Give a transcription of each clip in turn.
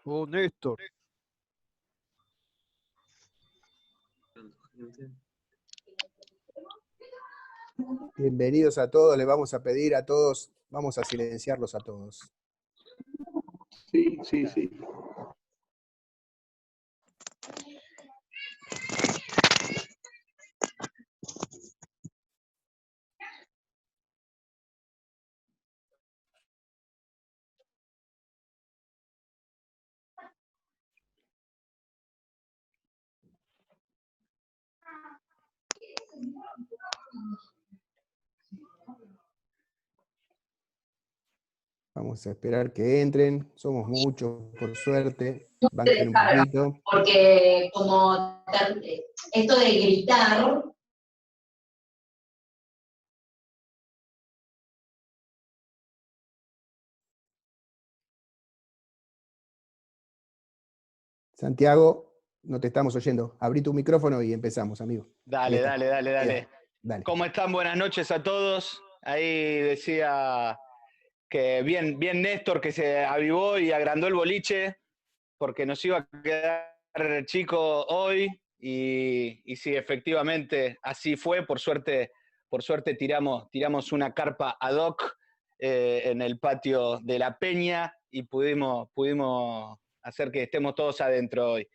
Oh, Néstor. Bienvenidos a todos, les vamos a pedir a todos, vamos a silenciarlos a todos. Sí, sí, sí. Vamos a esperar que entren, somos muchos, por suerte, banquen un poquito. Porque como esto de gritar, Santiago, no te estamos oyendo. Abrí tu micrófono y empezamos, amigo. Dale. Dale. ¿Cómo están? Buenas noches a todos. Ahí decía que bien Néstor, que se avivó y agrandó el boliche, porque nos iba a quedar chico hoy, y sí, efectivamente, así fue. Por suerte tiramos una carpa ad hoc en el patio de la Peña y pudimos hacer que estemos todos adentro hoy.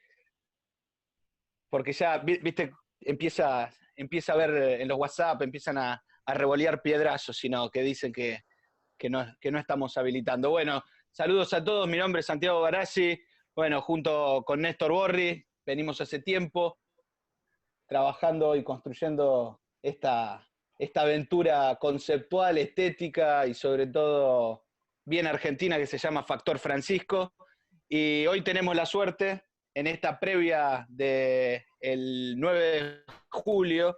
Porque ya, viste, empieza a ver en los WhatsApp, empiezan a revolear piedrazos, sino que dicen que no estamos habilitando. Bueno, saludos a todos, mi nombre es Santiago Barassi, bueno, junto con Néstor Borri, venimos hace tiempo trabajando y construyendo esta aventura conceptual, estética y sobre todo bien argentina que se llama Factor Francisco, y hoy tenemos la suerte en esta previa del 9 de julio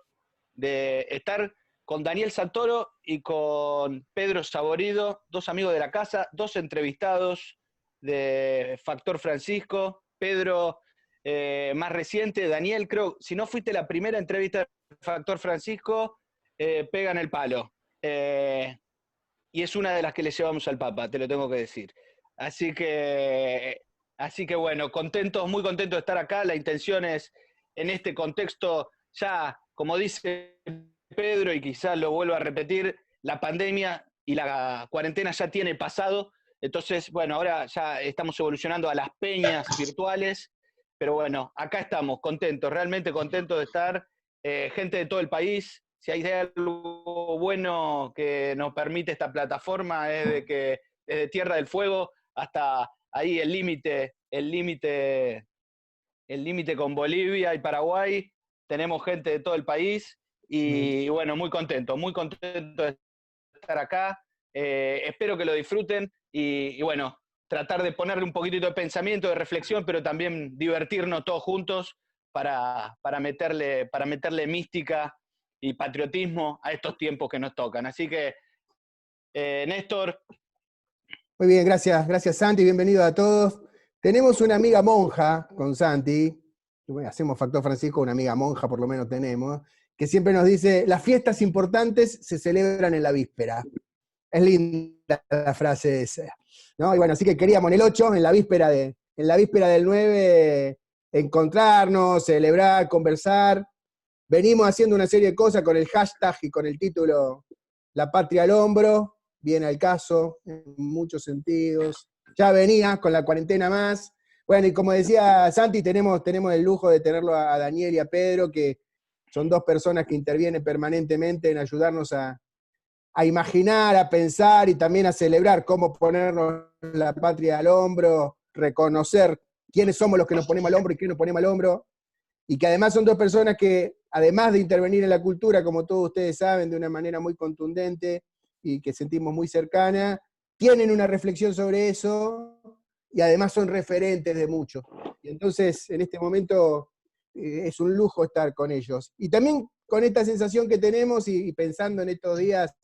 de estar con Daniel Santoro y con Pedro Saborido, dos amigos de la casa, dos entrevistados de Factor Francisco. Pedro, más reciente, Daniel, creo, si no fuiste la primera entrevista de Factor Francisco, pegan el palo. Y es una de las que le llevamos al Papa, te lo tengo que decir. Así que bueno, muy contentos de estar acá. La intención es, en este contexto, ya, como dice Pedro, y quizás lo vuelvo a repetir, la pandemia y la cuarentena ya tiene pasado. Entonces, bueno, ahora ya estamos evolucionando a las peñas virtuales, pero bueno, acá estamos, contentos, realmente contentos de estar, gente de todo el país. Si hay algo bueno que nos permite esta plataforma es de que desde Tierra del Fuego hasta ahí el límite con Bolivia y Paraguay, tenemos gente de todo el país y bueno, muy contento de estar acá. Espero que lo disfruten y bueno, tratar de ponerle un poquitito de pensamiento, de reflexión, pero también divertirnos todos juntos para meterle mística y patriotismo a estos tiempos que nos tocan. Así que, Néstor. Muy bien, gracias Santi, bienvenido a todos. Tenemos una amiga monja con Santi, hacemos Factor Francisco, una amiga monja por lo menos tenemos, que siempre nos dice, las fiestas importantes se celebran en la víspera. Es linda la frase esa, ¿no? Y bueno, así que queríamos en el 8, en la víspera del 9, encontrarnos, celebrar, conversar. Venimos haciendo una serie de cosas con el hashtag y con el título La Patria al Hombro, viene al caso en muchos sentidos. Ya venía con la cuarentena más. Bueno, y como decía Santi, tenemos el lujo de tenerlo a Daniel y a Pedro, que son dos personas que intervienen permanentemente en ayudarnos a imaginar, a pensar y también a celebrar cómo ponernos la patria al hombro, reconocer quiénes somos los que nos ponemos al hombro y quiénes nos ponemos al hombro, y que además son dos personas que, además de intervenir en la cultura, como todos ustedes saben, de una manera muy contundente y que sentimos muy cercana, tienen una reflexión sobre eso y además son referentes de mucho. Y entonces, en este momento, es un lujo estar con ellos. Y también con esta sensación que tenemos y pensando en estos días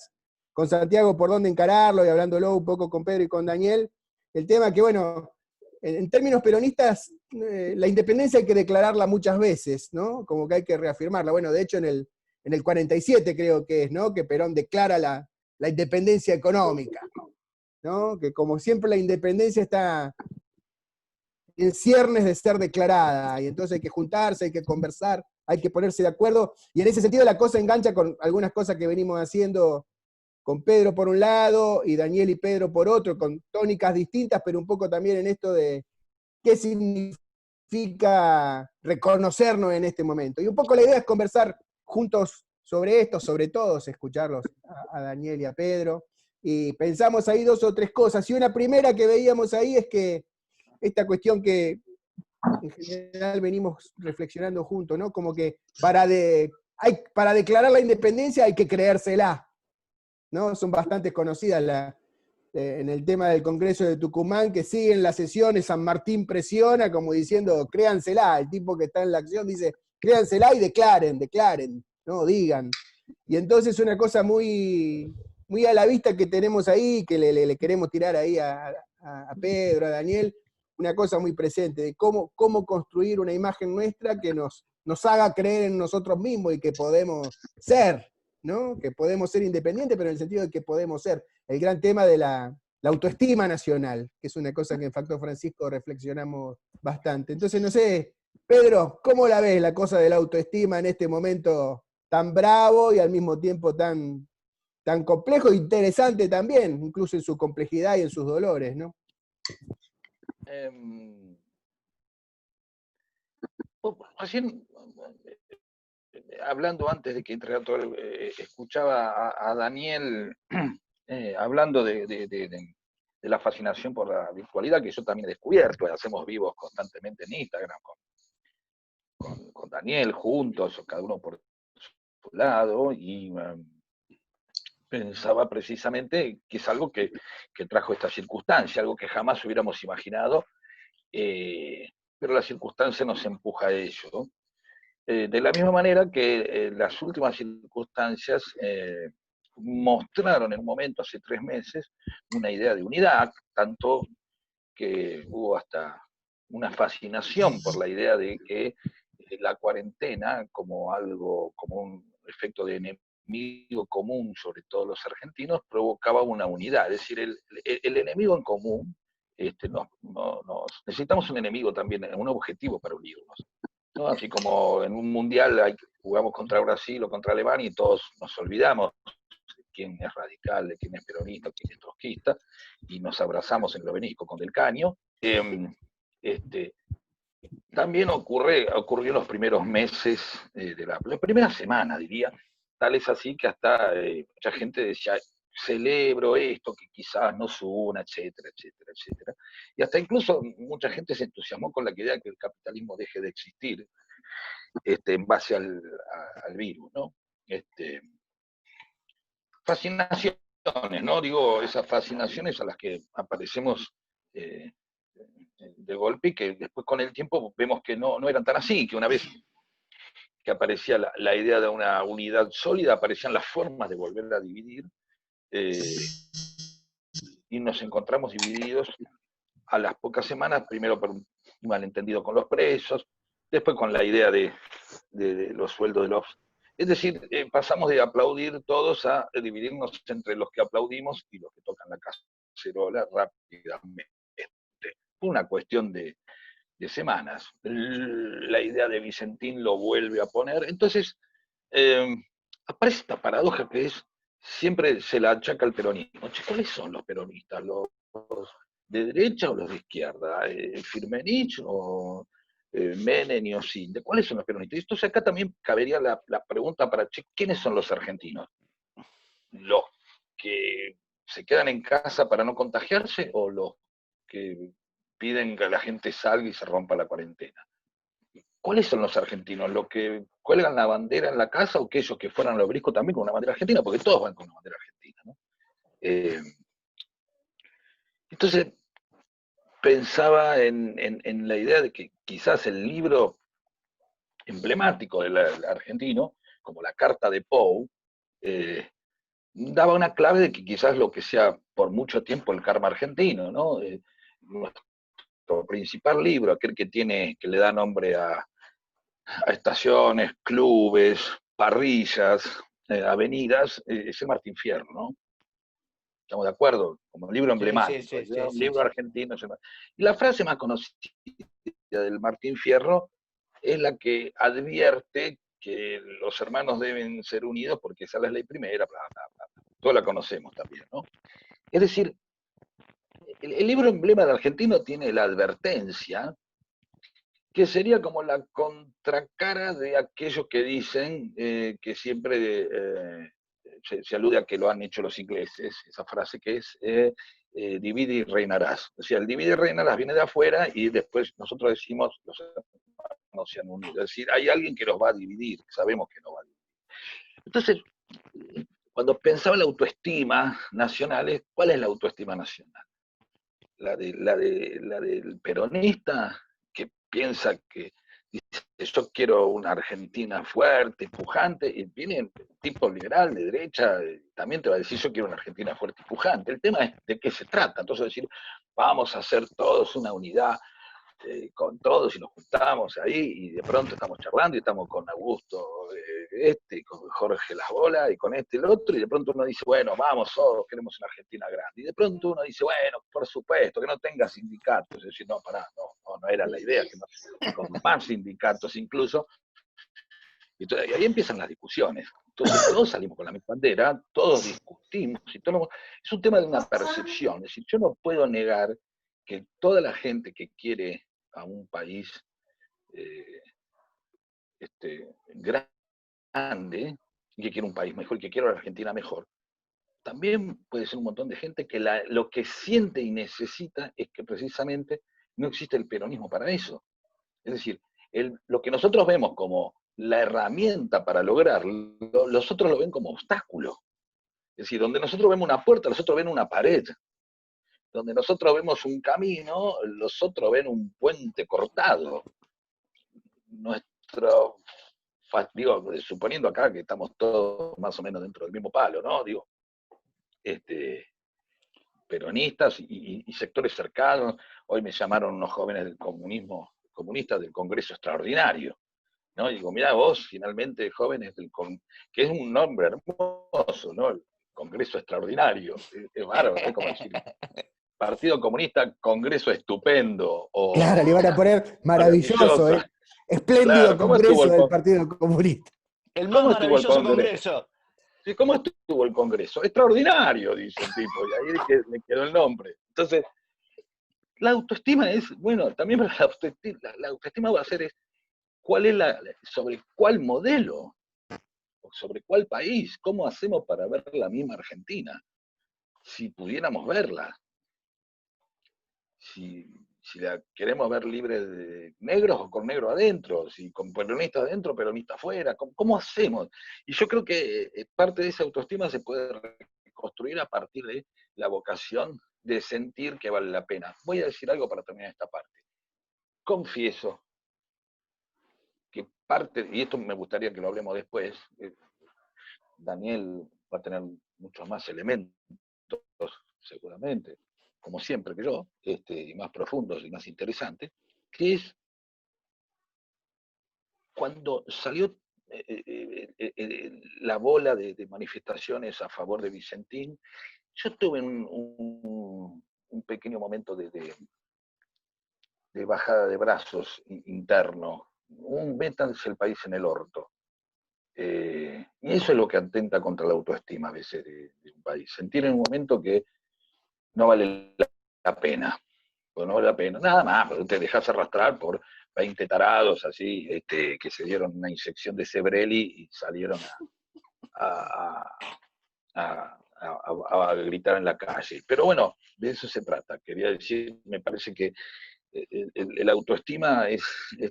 con Santiago por dónde encararlo y hablándolo un poco con Pedro y con Daniel, el tema que, bueno, en términos peronistas, la independencia hay que declararla muchas veces, ¿no? Como que hay que reafirmarla. Bueno, de hecho en el 47 creo que es, ¿no? Que Perón declara la independencia económica, ¿no? Que como siempre la independencia está en ciernes de ser declarada, y entonces hay que juntarse, hay que conversar, hay que ponerse de acuerdo, y en ese sentido la cosa engancha con algunas cosas que venimos haciendo con Pedro por un lado, y Daniel y Pedro por otro, con tónicas distintas, pero un poco también en esto de qué significa reconocernos en este momento. Y un poco la idea es conversar juntos sobre esto, sobre todo escucharlos a Daniel y a Pedro, y pensamos ahí 2 o 3 cosas, y una primera que veíamos ahí es que esta cuestión que en general venimos reflexionando juntos, ¿no? Como que para declarar la independencia hay que creérsela, ¿no? Son bastante conocidas en el tema del Congreso de Tucumán, que siguen las sesiones, San Martín presiona como diciendo, créansela, el tipo que está en la acción dice, créansela y declaren, ¿no? Digan. Y entonces una cosa muy, muy a la vista que tenemos ahí, que le queremos tirar ahí a Pedro, a Daniel, una cosa muy presente, de cómo construir una imagen nuestra que nos haga creer en nosotros mismos y que podemos ser, ¿no? Que podemos ser independientes, pero en el sentido de que podemos ser. El gran tema de la autoestima nacional, que es una cosa que en Factor Francisco reflexionamos bastante. Entonces, no sé, Pedro, ¿cómo la ves la cosa de la autoestima en este momento tan bravo y al mismo tiempo tan complejo e interesante también, incluso en su complejidad y en sus dolores, ¿no? Recién, hablando antes de que entre escuchaba a Daniel hablando de la fascinación por la virtualidad, que yo también he descubierto, hacemos vivos constantemente en Instagram con Daniel juntos, cada uno por su lado, y pensaba precisamente que es algo que trajo esta circunstancia, algo que jamás hubiéramos imaginado, pero la circunstancia nos empuja a ello. De la misma manera que las últimas circunstancias mostraron en un momento, hace 3 meses, una idea de unidad, tanto que hubo hasta una fascinación por la idea de que la cuarentena, como algo, como un efecto de enemigo común sobre todos los argentinos, provocaba una unidad. Es decir, el enemigo en común, necesitamos un enemigo también, un objetivo para unirnos, ¿no? Así como en un mundial jugamos contra Brasil o contra Alemania y todos nos olvidamos de quién es radical, de quién es peronista, quién es trotskista, y nos abrazamos en el obelisco con Del Caño. También ocurrió en los primeros meses de la primera semana, diría, tal es así que hasta mucha gente decía, celebro esto, que quizás nos una, etcétera, etcétera, etcétera. Y hasta incluso mucha gente se entusiasmó con la idea de que el capitalismo deje de existir en base al virus, ¿no? Fascinaciones, ¿no? Digo, esas fascinaciones a las que aparecemos de golpe y que después con el tiempo vemos que no eran tan así, que una vez que aparecía la idea de una unidad sólida, aparecían las formas de volver a dividir, y nos encontramos divididos a las pocas semanas, primero por un malentendido con los presos, después con la idea de los sueldos de los... Es decir, pasamos de aplaudir todos a dividirnos entre los que aplaudimos y los que tocan la cacerola rápidamente. Fue una cuestión de semanas. La idea de Vicentín lo vuelve a poner. Entonces, aparece esta paradoja que es, siempre se la achaca al peronismo. ¿Cuáles son los peronistas? ¿Los de derecha o los de izquierda? ¿Firmenich o Menem y Osinde? ¿Cuáles son los peronistas? Entonces acá también cabería la pregunta para, ¿quiénes son los argentinos? ¿Los que se quedan en casa para no contagiarse o los que piden que la gente salga y se rompa la cuarentena? ¿Cuáles son los argentinos? ¿Los que cuelgan la bandera en la casa o aquellos que fueran al obelisco también con una bandera argentina? Porque todos van con una bandera argentina, ¿no? Entonces, pensaba en la idea de que quizás el libro emblemático del argentino, como la Carta de Poe, daba una clave de que quizás lo que sea por mucho tiempo el karma argentino, ¿no? Nuestro principal libro, aquel que le da nombre a estaciones, clubes, parrillas, avenidas, es el Martín Fierro, ¿no? ¿Estamos de acuerdo? Como libro emblemático, un libro argentino. Y la frase más conocida del Martín Fierro es la que advierte que los hermanos deben ser unidos porque esa es la ley primera, bla, bla, bla. Todos la conocemos también, ¿no? Es decir, el libro emblema del argentino tiene la advertencia que sería como la contracara de aquellos que dicen que siempre se alude a que lo han hecho los ingleses, esa frase que es divide y reinarás. O sea, el divide y reinarás viene de afuera y después nosotros decimos los hermanos se han unido. Es decir, hay alguien que los va a dividir, sabemos que no va a dividir. Entonces, cuando pensaba en la autoestima nacional, ¿cuál es la autoestima nacional? La del peronista que piensa que dice, yo quiero una Argentina fuerte, pujante, y viene el tipo liberal de derecha, también te va a decir, yo quiero una Argentina fuerte y pujante. El tema es de qué se trata. Entonces decir, vamos a hacer todos una unidad con todos y nos juntamos ahí y de pronto estamos charlando y estamos con Augusto y con Jorge Las Bolas y con el otro y de pronto uno dice, bueno, vamos, todos queremos una Argentina grande. Y de pronto uno dice, bueno, por supuesto, que no tenga sindicatos. Es decir, no, pará, no era la idea, que no, con más sindicatos incluso. Y ahí empiezan las discusiones. Entonces todos salimos con la misma bandera, todos discutimos, y todo, es un tema de una percepción. Es decir, yo no puedo negar que toda la gente que quiere a un país grande, y que quiere un país mejor, que quiere a la Argentina mejor, también puede ser un montón de gente que lo que siente y necesita es que precisamente no existe el peronismo para eso. Es decir, lo que nosotros vemos como la herramienta para lograrlo, los otros lo ven como obstáculo. Es decir, donde nosotros vemos una puerta, los otros ven una pared. Donde nosotros vemos un camino, los otros ven un puente cortado. Digo, suponiendo acá que estamos todos más o menos dentro del mismo palo, ¿no? Digo, peronistas y sectores cercanos. Hoy me llamaron unos jóvenes del comunistas del Congreso Extraordinario, ¿no? Y digo, mirá vos, finalmente, jóvenes que es un nombre hermoso, ¿no? El Congreso Extraordinario. Es bárbaro, es como decir, Partido Comunista, Congreso Estupendo. Claro, le van a poner maravilloso, espléndido, claro, Congreso del Partido Comunista. El más maravilloso Congreso. Sí, ¿cómo estuvo el Congreso? Extraordinario, dice el tipo, y ahí me quedó el nombre. Entonces, la autoestima es, bueno, también la autoestima va a ser sobre cuál modelo, o sobre cuál país, cómo hacemos para ver la misma Argentina, si pudiéramos verla. Si la queremos ver libre de negros o con negro adentro, si con peronistas adentro, peronistas afuera, ¿cómo hacemos? Y yo creo que parte de esa autoestima se puede reconstruir a partir de la vocación de sentir que vale la pena. Voy a decir algo para terminar esta parte. Confieso que parte, y esto me gustaría que lo hablemos después, Daniel va a tener muchos más elementos, seguramente, como siempre que yo, y más profundos y más interesantes, que es cuando salió la bola de manifestaciones a favor de Vicentín, yo tuve un pequeño momento de bajada de brazos interno, métanse el país en el orto. Y eso es lo que atenta contra la autoestima a veces de un país. Sentir en un momento que no vale la pena. Pues no vale la pena. Nada más, pero te dejas arrastrar por 20 tarados así, que se dieron una inyección de Sebrelli y salieron a gritar en la calle. Pero bueno, de eso se trata. Quería decir, me parece que el autoestima es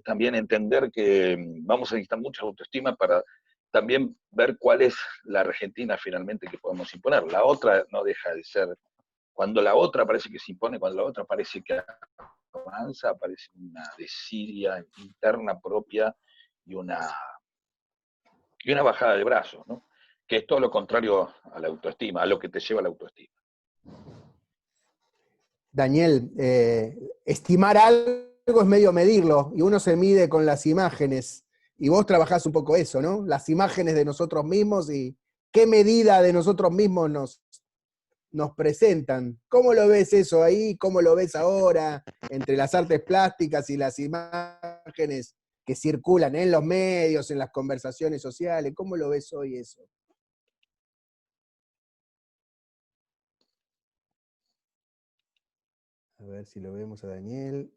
también entender que vamos a necesitar mucha autoestima para también ver cuál es la Argentina finalmente que podemos imponer. La otra no deja de ser, cuando la otra parece que se impone, cuando la otra parece que avanza, aparece una desidia interna propia y una bajada de brazos, ¿no? Que es todo lo contrario a la autoestima, a lo que te lleva a la autoestima. Daniel, estimar algo es medio medirlo, y uno se mide con las imágenes, y vos trabajás un poco eso, ¿no? Las imágenes de nosotros mismos y qué medida de nosotros mismos nos presentan. ¿Cómo lo ves eso ahí? ¿Cómo lo ves ahora entre las artes plásticas y las imágenes que circulan en los medios, en las conversaciones sociales? ¿Cómo lo ves hoy eso? A ver si lo vemos a Daniel.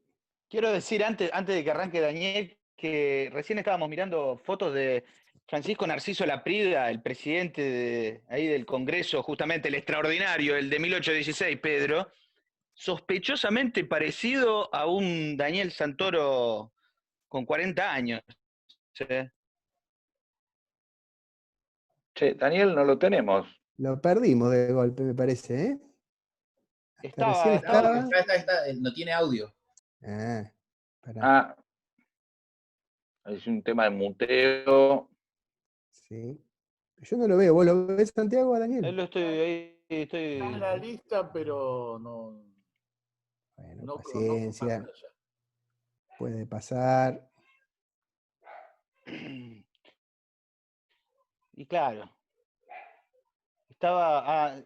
Quiero decir, antes de que arranque Daniel, que recién estábamos mirando fotos de Francisco Narciso Laprida, el presidente ahí del Congreso, justamente el extraordinario, el de 1816, Pedro, sospechosamente parecido a un Daniel Santoro con 40 años. ¿Sí? Che, Daniel no lo tenemos. Lo perdimos de golpe, me parece, ¿eh? Recién estaba. No tiene audio. Pará. Es un tema de muteo. Sí. Yo no lo veo. ¿Vos lo ves, Santiago, a Daniel? Ahí lo estoy. Está en la lista, pero no. Bueno, paciencia. Puede pasar. Y claro, estaba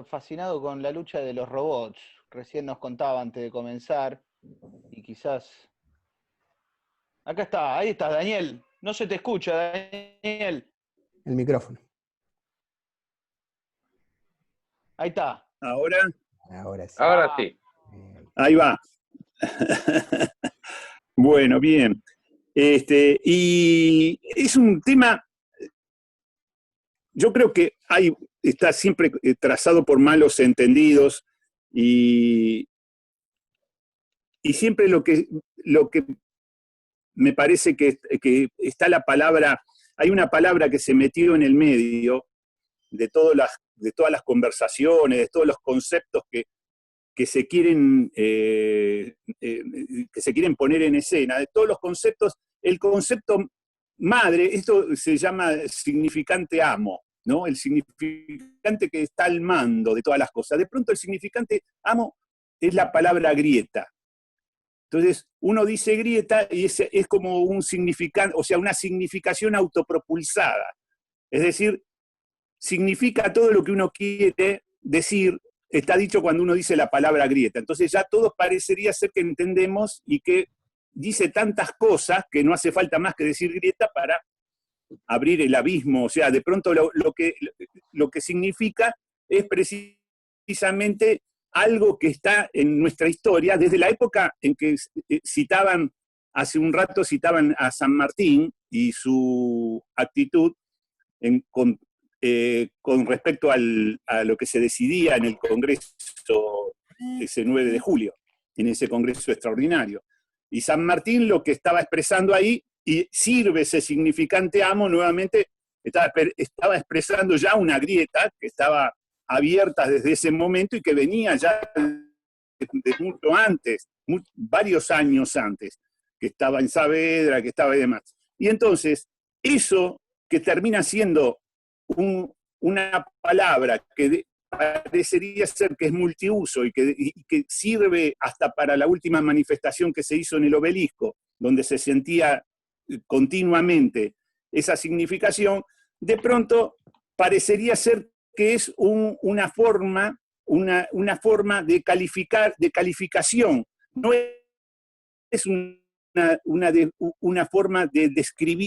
fascinado con la lucha de los robots. Recién nos contaba antes de comenzar. Y quizás... Acá está, ahí estás, Daniel. No se te escucha, Daniel. El micrófono. Ahí está. ¿Ahora? Ahora sí. Ahora sí. Ahí va. Bueno, bien. Y es un tema, yo creo que está siempre trazado por malos entendidos y siempre lo que me parece que está la palabra, hay una palabra que se metió en el medio de todas las conversaciones, de todos los conceptos que se quieren poner en escena, de todos los conceptos, el concepto madre, esto se llama significante amo, ¿no? El significante que está al mando de todas las cosas. De pronto el significante amo es la palabra grieta. Entonces, uno dice grieta y es como un significante, o sea, una significación autopropulsada. Es decir, significa todo lo que uno quiere decir, está dicho cuando uno dice la palabra grieta. Entonces ya todo parecería ser que entendemos y que dice tantas cosas que no hace falta más que decir grieta para abrir el abismo. O sea, de pronto lo que significa es precisamente algo que está en nuestra historia, desde la época en que hace un rato citaban a San Martín y su actitud con respecto a lo que se decidía en el Congreso ese 9 de julio, en ese Congreso extraordinario. Y San Martín lo que estaba expresando ahí, y sirve ese significante amo, nuevamente estaba expresando ya una grieta que estaba abierta desde ese momento y que venía ya de mucho antes, varios años antes, que estaba en Saavedra, que estaba y demás. Y entonces, eso que termina siendo una palabra que parecería ser que es multiuso y que sirve hasta para la última manifestación que se hizo en el Obelisco, donde se sentía continuamente esa significación, de pronto parecería ser que es una forma de calificación, no es una forma de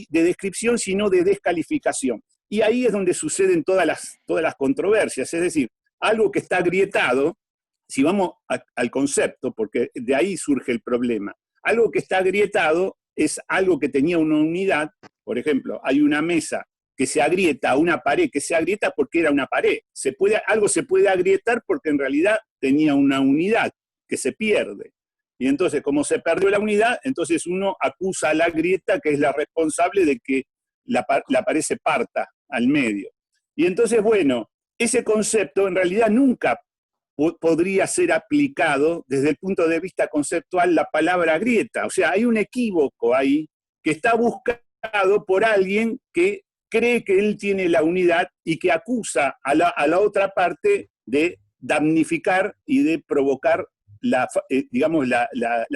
descripción, sino de descalificación. Y ahí es donde suceden todas las controversias, es decir, algo que está agrietado, si vamos al concepto, porque de ahí surge el problema, algo que está agrietado es algo que tenía una unidad. Por ejemplo, hay una mesa que se agrieta, una pared que se agrieta porque era una pared. Algo se puede agrietar porque en realidad tenía una unidad que se pierde. Y entonces, como se perdió la unidad, entonces uno acusa a la grieta, que es la responsable de que la pared se parta al medio. Y entonces, bueno, ese concepto en realidad nunca podría ser aplicado desde el punto de vista conceptual la palabra grieta. O sea, hay un equívoco ahí que está buscado por alguien que cree que él tiene la unidad y que acusa a la otra parte de damnificar y de provocar la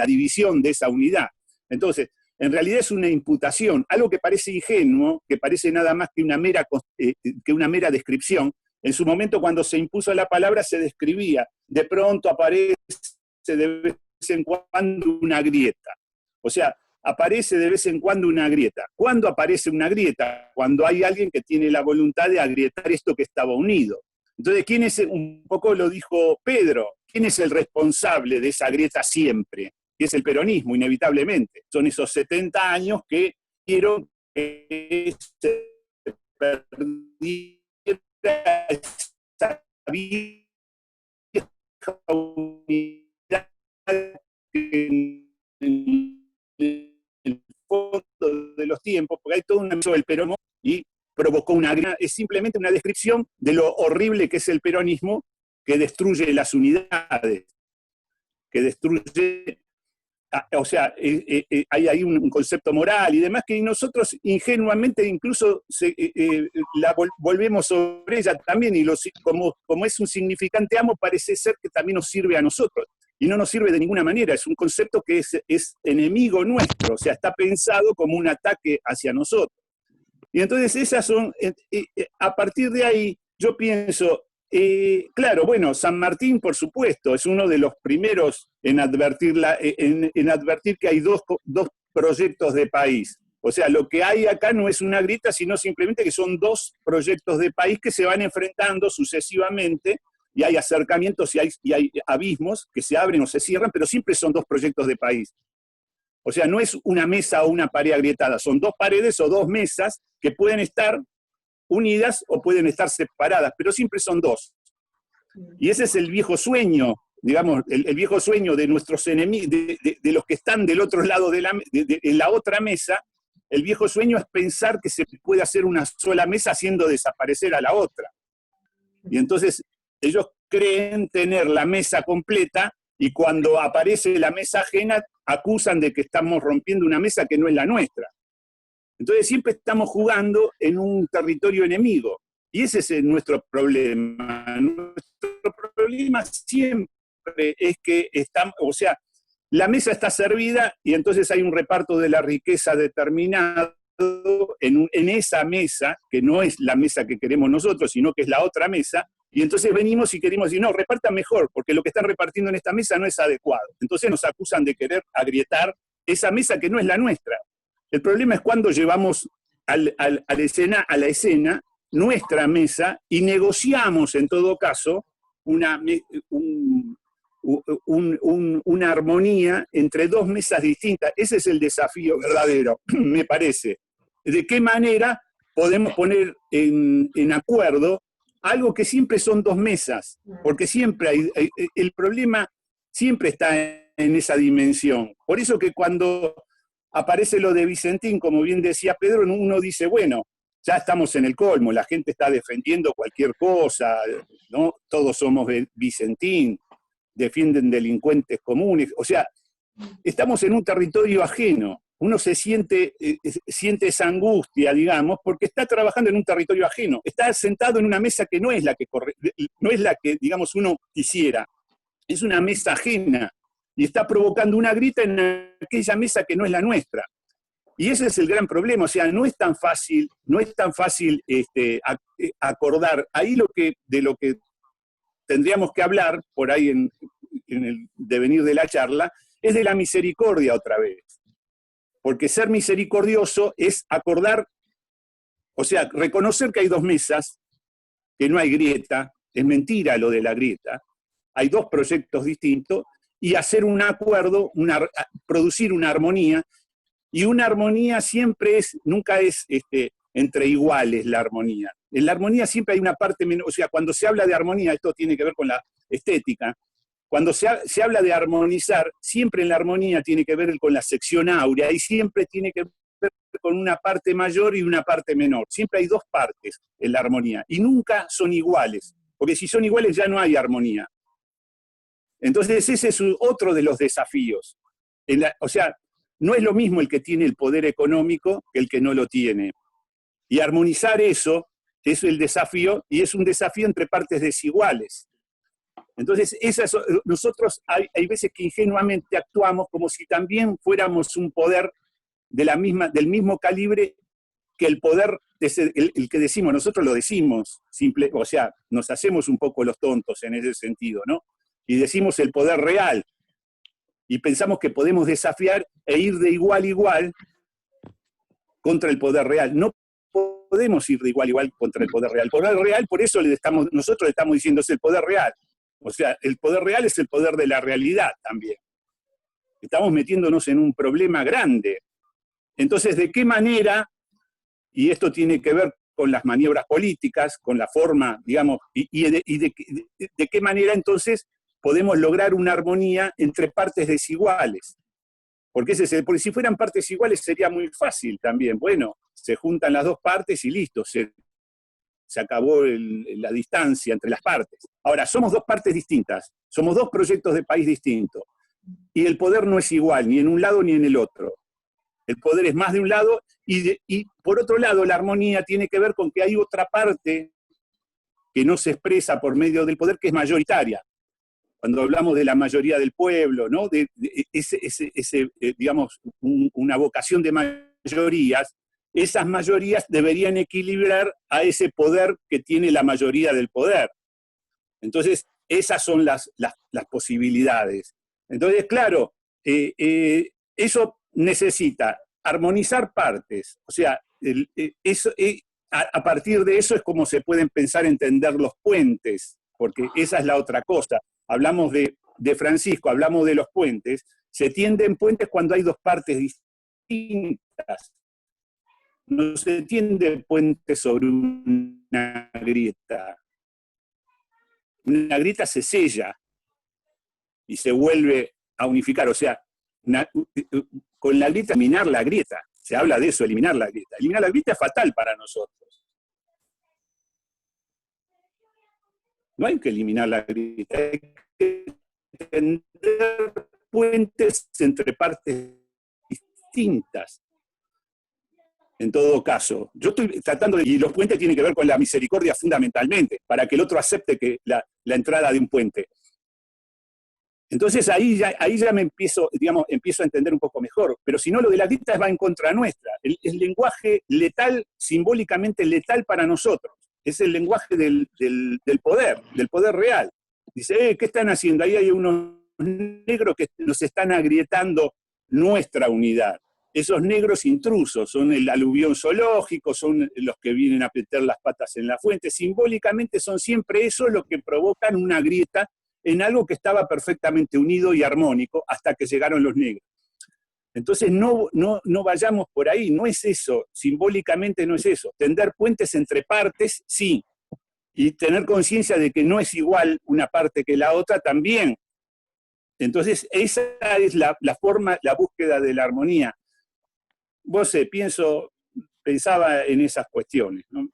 división de esa unidad. Entonces, en realidad es una imputación, algo que parece ingenuo, que parece nada más que una mera descripción, En su momento, cuando se impuso la palabra, se describía, de pronto aparece de vez en cuando una grieta. O sea, aparece de vez en cuando una grieta. ¿Cuándo aparece una grieta? Cuando hay alguien que tiene la voluntad de agrietar esto que estaba unido. Entonces, ¿quién es, un poco lo dijo Pedro, quién es el responsable de esa grieta siempre? Que es el peronismo, inevitablemente. Son esos 70 años que quiero que se perdiera esa vieja unidad que en el fondo de los tiempos, porque hay todo un sobre el peronismo y provocó una gran, es simplemente una descripción de lo horrible que es el peronismo, que destruye las unidades, que destruye, o sea, hay ahí un concepto moral y demás que nosotros ingenuamente incluso la volvemos sobre ella también, y como es un significante amo, parece ser que también nos sirve a nosotros. Y no nos sirve de ninguna manera, es un concepto que es enemigo nuestro, o sea, está pensado como un ataque hacia nosotros. Y entonces esas son, a partir de ahí, yo pienso, claro, bueno, San Martín, por supuesto, es uno de los primeros en advertir, en advertir que hay dos proyectos de país. O sea, lo que hay acá no es una grieta, sino simplemente que son dos proyectos de país que se van enfrentando sucesivamente, y hay acercamientos y hay abismos que se abren o se cierran, pero siempre son dos proyectos de país. O sea, no es una mesa o una pared agrietada, son dos paredes o dos mesas que pueden estar unidas o pueden estar separadas, pero siempre son dos. Y ese es el viejo sueño, digamos, el viejo sueño de nuestros enemigos, de los que están del otro lado de la otra mesa. El viejo sueño es pensar que se puede hacer una sola mesa haciendo desaparecer a la otra. Y entonces ellos creen tener la mesa completa, y cuando aparece la mesa ajena, acusan de que estamos rompiendo una mesa que no es la nuestra. Entonces siempre estamos jugando en un territorio enemigo. Y ese es nuestro problema. Nuestro problema siempre es que estamos, o sea, la mesa está servida y entonces hay un reparto de la riqueza determinado en esa mesa, que no es la mesa que queremos nosotros, sino que es la otra mesa. Y entonces venimos y queremos decir, no, repartan mejor, porque lo que están repartiendo en esta mesa no es adecuado. Entonces nos acusan de querer agrietar esa mesa que no es la nuestra. El problema es cuando llevamos a la escena nuestra mesa y negociamos en todo caso una armonía entre dos mesas distintas. Ese es el desafío verdadero, me parece. ¿De qué manera podemos poner en acuerdo algo que siempre son dos mesas? Porque siempre el problema siempre está en esa dimensión. Por eso que cuando aparece lo de Vicentín, como bien decía Pedro, uno dice, bueno, ya estamos en el colmo, la gente está defendiendo cualquier cosa, ¿no? Todos somos Vicentín, defienden delincuentes comunes, o sea, estamos en un territorio ajeno. Uno siente esa angustia, digamos, porque está trabajando en un territorio ajeno, está sentado en una mesa que no es la que no es la que, digamos, uno quisiera, es una mesa ajena, y está provocando una grieta en aquella mesa que no es la nuestra. Y ese es el gran problema, o sea, no es tan fácil acordar. Ahí de lo que tendríamos que hablar, por ahí en el devenir de la charla, es de la misericordia otra vez. Porque ser misericordioso es acordar, o sea, reconocer que hay dos mesas, que no hay grieta, es mentira lo de la grieta, hay dos proyectos distintos, y hacer un acuerdo, producir una armonía, y una armonía nunca es entre iguales la armonía. En la armonía siempre hay una parte menor, o sea, cuando se habla de armonía, esto tiene que ver con la estética, cuando se habla de armonizar, siempre en la armonía tiene que ver con la sección áurea, y siempre tiene que ver con una parte mayor y una parte menor. Siempre hay dos partes en la armonía, y nunca son iguales, porque si son iguales ya no hay armonía. Entonces ese es otro de los desafíos. O sea, no es lo mismo el que tiene el poder económico que el que no lo tiene. Y armonizar eso es el desafío, y es un desafío entre partes desiguales. Entonces, nosotros hay veces que ingenuamente actuamos como si también fuéramos un poder del mismo calibre que el poder, el que decimos, nosotros lo decimos, simple, o sea, nos hacemos un poco los tontos en ese sentido, ¿no? Y decimos el poder real, y pensamos que podemos desafiar e ir de igual a igual contra el poder real. No podemos ir de igual a igual contra el poder real. El poder real, por eso nosotros le estamos diciendo, es el poder real. O sea, el poder real es el poder de la realidad también. Estamos metiéndonos en un problema grande. Entonces, ¿de qué manera, y esto tiene que ver con las maniobras políticas, con la forma, digamos, de qué manera entonces podemos lograr una armonía entre partes desiguales? Porque si fueran partes iguales sería muy fácil también. Bueno, se juntan las dos partes y listo, se acabó la distancia entre las partes. Ahora, somos dos partes distintas, somos dos proyectos de país distintos, y el poder no es igual, ni en un lado ni en el otro. El poder es más de un lado, y por otro lado, la armonía tiene que ver con que hay otra parte que no se expresa por medio del poder, que es mayoritaria. Cuando hablamos de la mayoría del pueblo, ¿no? Digamos, una vocación de mayorías, esas mayorías deberían equilibrar a ese poder que tiene la mayoría del poder. Entonces, esas son las posibilidades. Entonces, claro, eso necesita armonizar partes. O sea, a partir de eso es como se pueden pensar entender los puentes, porque esa es la otra cosa. Hablamos de Francisco, hablamos de los puentes. Se tienden puentes cuando hay dos partes distintas. No se tiende puente sobre una grieta. Una grieta se sella y se vuelve a unificar. O sea, con la grieta, eliminar la grieta. Se habla de eso, eliminar la grieta. Eliminar la grieta es fatal para nosotros. No hay que eliminar la grieta, hay que tender puentes entre partes distintas. En todo caso, yo estoy tratando y los puentes tienen que ver con la misericordia fundamentalmente, para que el otro acepte que la entrada de un puente. Entonces ahí ya me empiezo a entender un poco mejor, pero si no, lo de la grieta va en contra nuestra. El lenguaje letal, simbólicamente letal para nosotros, es el lenguaje del poder real. Dice, ¿qué están haciendo? Ahí hay unos negros que nos están agrietando nuestra unidad. Esos negros intrusos son el aluvión zoológico, son los que vienen a meter las patas en la fuente. Simbólicamente son siempre esos los que provocan una grieta en algo que estaba perfectamente unido y armónico hasta que llegaron los negros. Entonces no vayamos por ahí, no es eso, simbólicamente no es eso. Tender puentes entre partes, sí, y tener conciencia de que no es igual una parte que la otra también. Entonces esa es la forma, la búsqueda de la armonía. Vos pensaba en esas cuestiones, ¿no?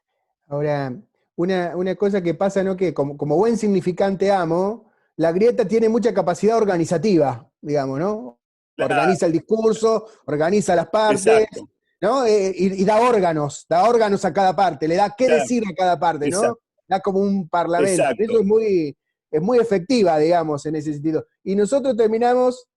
Ahora, una cosa que pasa, ¿no? Que como buen significante amo, la grieta tiene mucha capacidad organizativa, digamos, ¿no? Claro. Organiza el discurso, organiza las partes, Exacto. ¿no? Y da órganos a cada parte, le da qué Claro. decir a cada parte, ¿no? Exacto. Da como un parlamento. Exacto. Eso es muy efectiva, digamos, en ese sentido. Y nosotros terminamos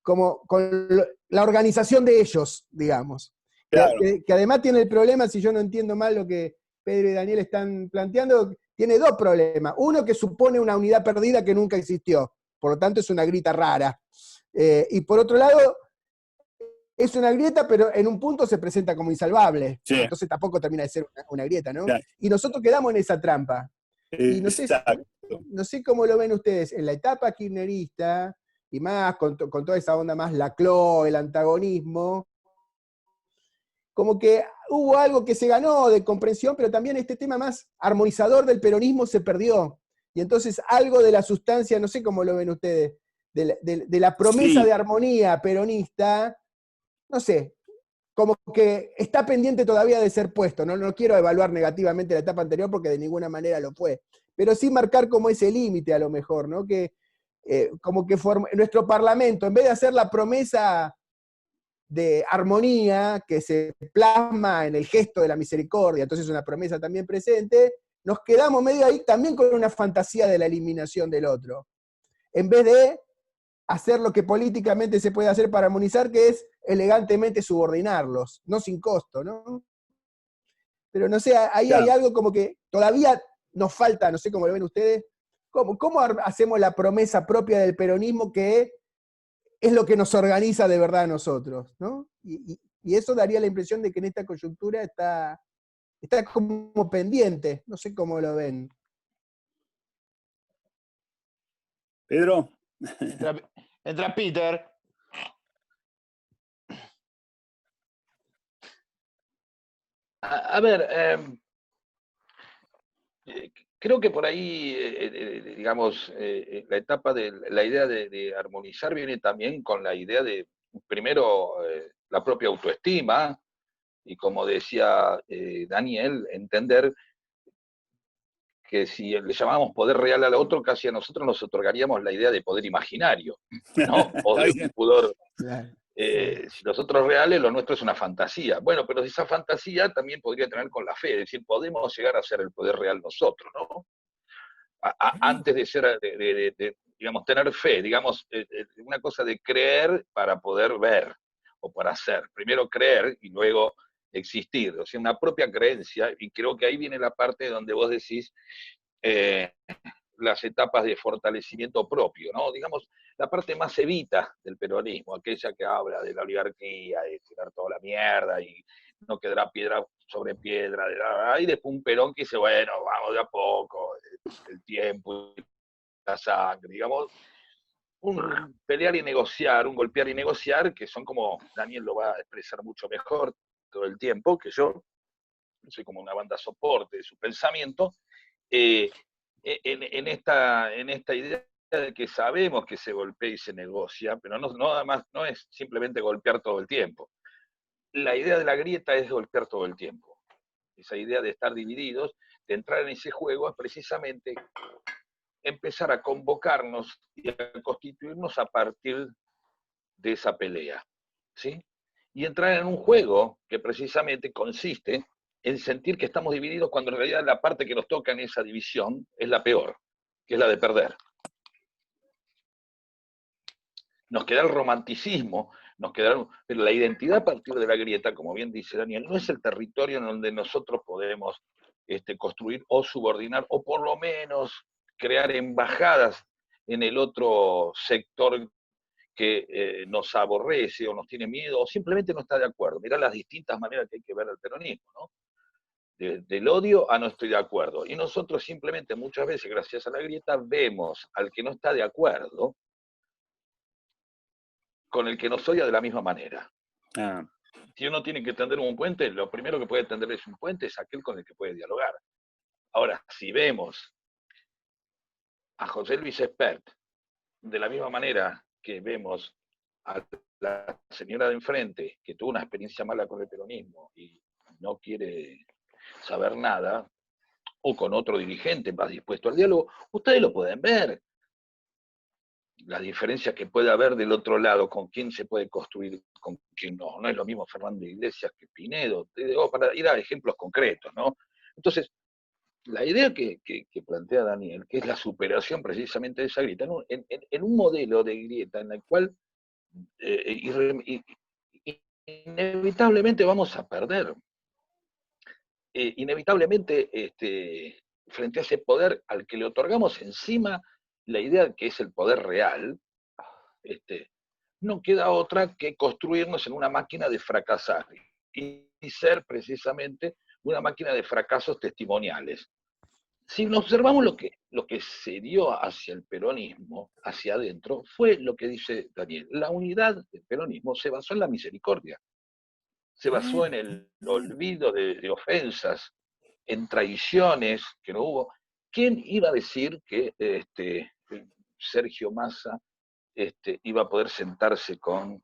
como con la organización de ellos, digamos. Claro. Que además tiene el problema, si yo no entiendo mal lo que Pedro y Daniel están planteando, tiene dos problemas. Uno, que supone una unidad perdida que nunca existió, por lo tanto es una grieta rara. Y por otro lado, es una grieta, pero en un punto se presenta como insalvable. Sí. Entonces tampoco termina de ser una grieta, ¿no? Claro. Y nosotros quedamos en esa trampa. Y no sé cómo lo ven ustedes, en la etapa kirchnerista, y más con toda esa onda más Laclau, el antagonismo, como que hubo algo que se ganó de comprensión, pero también este tema más armonizador del peronismo se perdió. Y entonces algo de la sustancia, no sé cómo lo ven ustedes, de la promesa de armonía peronista, no sé, como que está pendiente todavía de ser puesto. No quiero evaluar negativamente la etapa anterior porque de ninguna manera lo fue, pero sí marcar como ese límite a lo mejor, ¿no? Que como que nuestro Parlamento, en vez de hacer la promesa de armonía que se plasma en el gesto de la misericordia, entonces una promesa también presente, nos quedamos medio ahí también con una fantasía de la eliminación del otro, en vez de hacer lo que políticamente se puede hacer para armonizar, que es elegantemente subordinarlos, no sin costo, ¿no? pero no sé, ahí hay Claro. algo como que todavía nos falta, no sé cómo lo ven ustedes, ¿cómo hacemos la promesa propia del peronismo que es lo que nos organiza de verdad a nosotros, ¿no? Y eso daría la impresión de que en esta coyuntura está como pendiente, no sé cómo lo ven. Pedro. Entra Peter. A ver, creo que por ahí, digamos, la etapa de la idea de armonizar viene también con la idea de, primero, la propia autoestima, y como decía Daniel, entender que si le llamamos poder real al otro, casi a nosotros nos otorgaríamos la idea de poder imaginario, ¿no? O Está de bien. un pudor. Claro. Si nosotros reales, lo nuestro es una fantasía. Bueno, pero esa fantasía también podría tener con la fe, es decir, podemos llegar a ser el poder real nosotros, ¿no? Antes de ser, digamos, tener fe, digamos, una cosa de creer para poder ver o para hacer. Primero creer y luego existir, o sea, una propia creencia, y creo que ahí viene la parte donde vos decís las etapas de fortalecimiento propio, ¿no? Digamos, la parte más evita del peronismo, aquella que habla de la oligarquía, de tirar toda la mierda y no quedará piedra sobre piedra, y después un Perón que dice, bueno, vamos de a poco, el tiempo y la sangre, digamos, un pelear y negociar, un golpear y negociar, que son como, Daniel lo va a expresar mucho mejor todo el tiempo que yo soy como una banda soporte de su pensamiento, en esta idea de que sabemos que se golpea y se negocia, pero además no es simplemente golpear todo el tiempo. La idea de la grieta es golpear todo el tiempo. Esa idea de estar divididos, de entrar en ese juego, es precisamente empezar a convocarnos y a constituirnos a partir de esa pelea, ¿sí? Y entrar en un juego que precisamente consiste en sentir que estamos divididos cuando en realidad la parte que nos toca en esa división es la peor, que es la de perder. Nos queda el romanticismo, pero la identidad a partir de la grieta, como bien dice Daniel, no es el territorio en donde nosotros podemos construir o subordinar, o por lo menos crear embajadas en el otro sector que nos aborrece o nos tiene miedo o simplemente no está de acuerdo. Mirá las distintas maneras que hay que ver el peronismo, ¿no? Del odio a no estoy de acuerdo. Y nosotros simplemente muchas veces, gracias a la grieta, vemos al que no está de acuerdo con el que nos odia de la misma manera. Ah. Si uno tiene que tender un puente, lo primero que puede tender es un puente, es aquel con el que puede dialogar. Ahora, si vemos a José Luis Espert de la misma manera que vemos a la señora de enfrente, que tuvo una experiencia mala con el peronismo y no quiere saber nada, o con otro dirigente más dispuesto al diálogo, ustedes lo pueden ver. Las diferencias que puede haber del otro lado, con quién se puede construir, con quién no. No es lo mismo Fernando Iglesias que Pinedo, para ir a ejemplos concretos, ¿no? Entonces, la idea que plantea Daniel, que es la superación precisamente de esa grieta, ¿no? En un modelo de grieta en el cual inevitablemente vamos a perder. Inevitablemente, frente a ese poder al que le otorgamos encima la idea que es el poder real, no queda otra que construirnos en una máquina de fracasar y ser precisamente una máquina de fracasos testimoniales. Si observamos lo que se dio hacia el peronismo, hacia adentro, fue lo que dice Daniel. La unidad del peronismo se basó en la misericordia, se basó en el olvido de ofensas, en traiciones que no hubo. ¿Quién iba a decir que Sergio Massa iba a poder sentarse con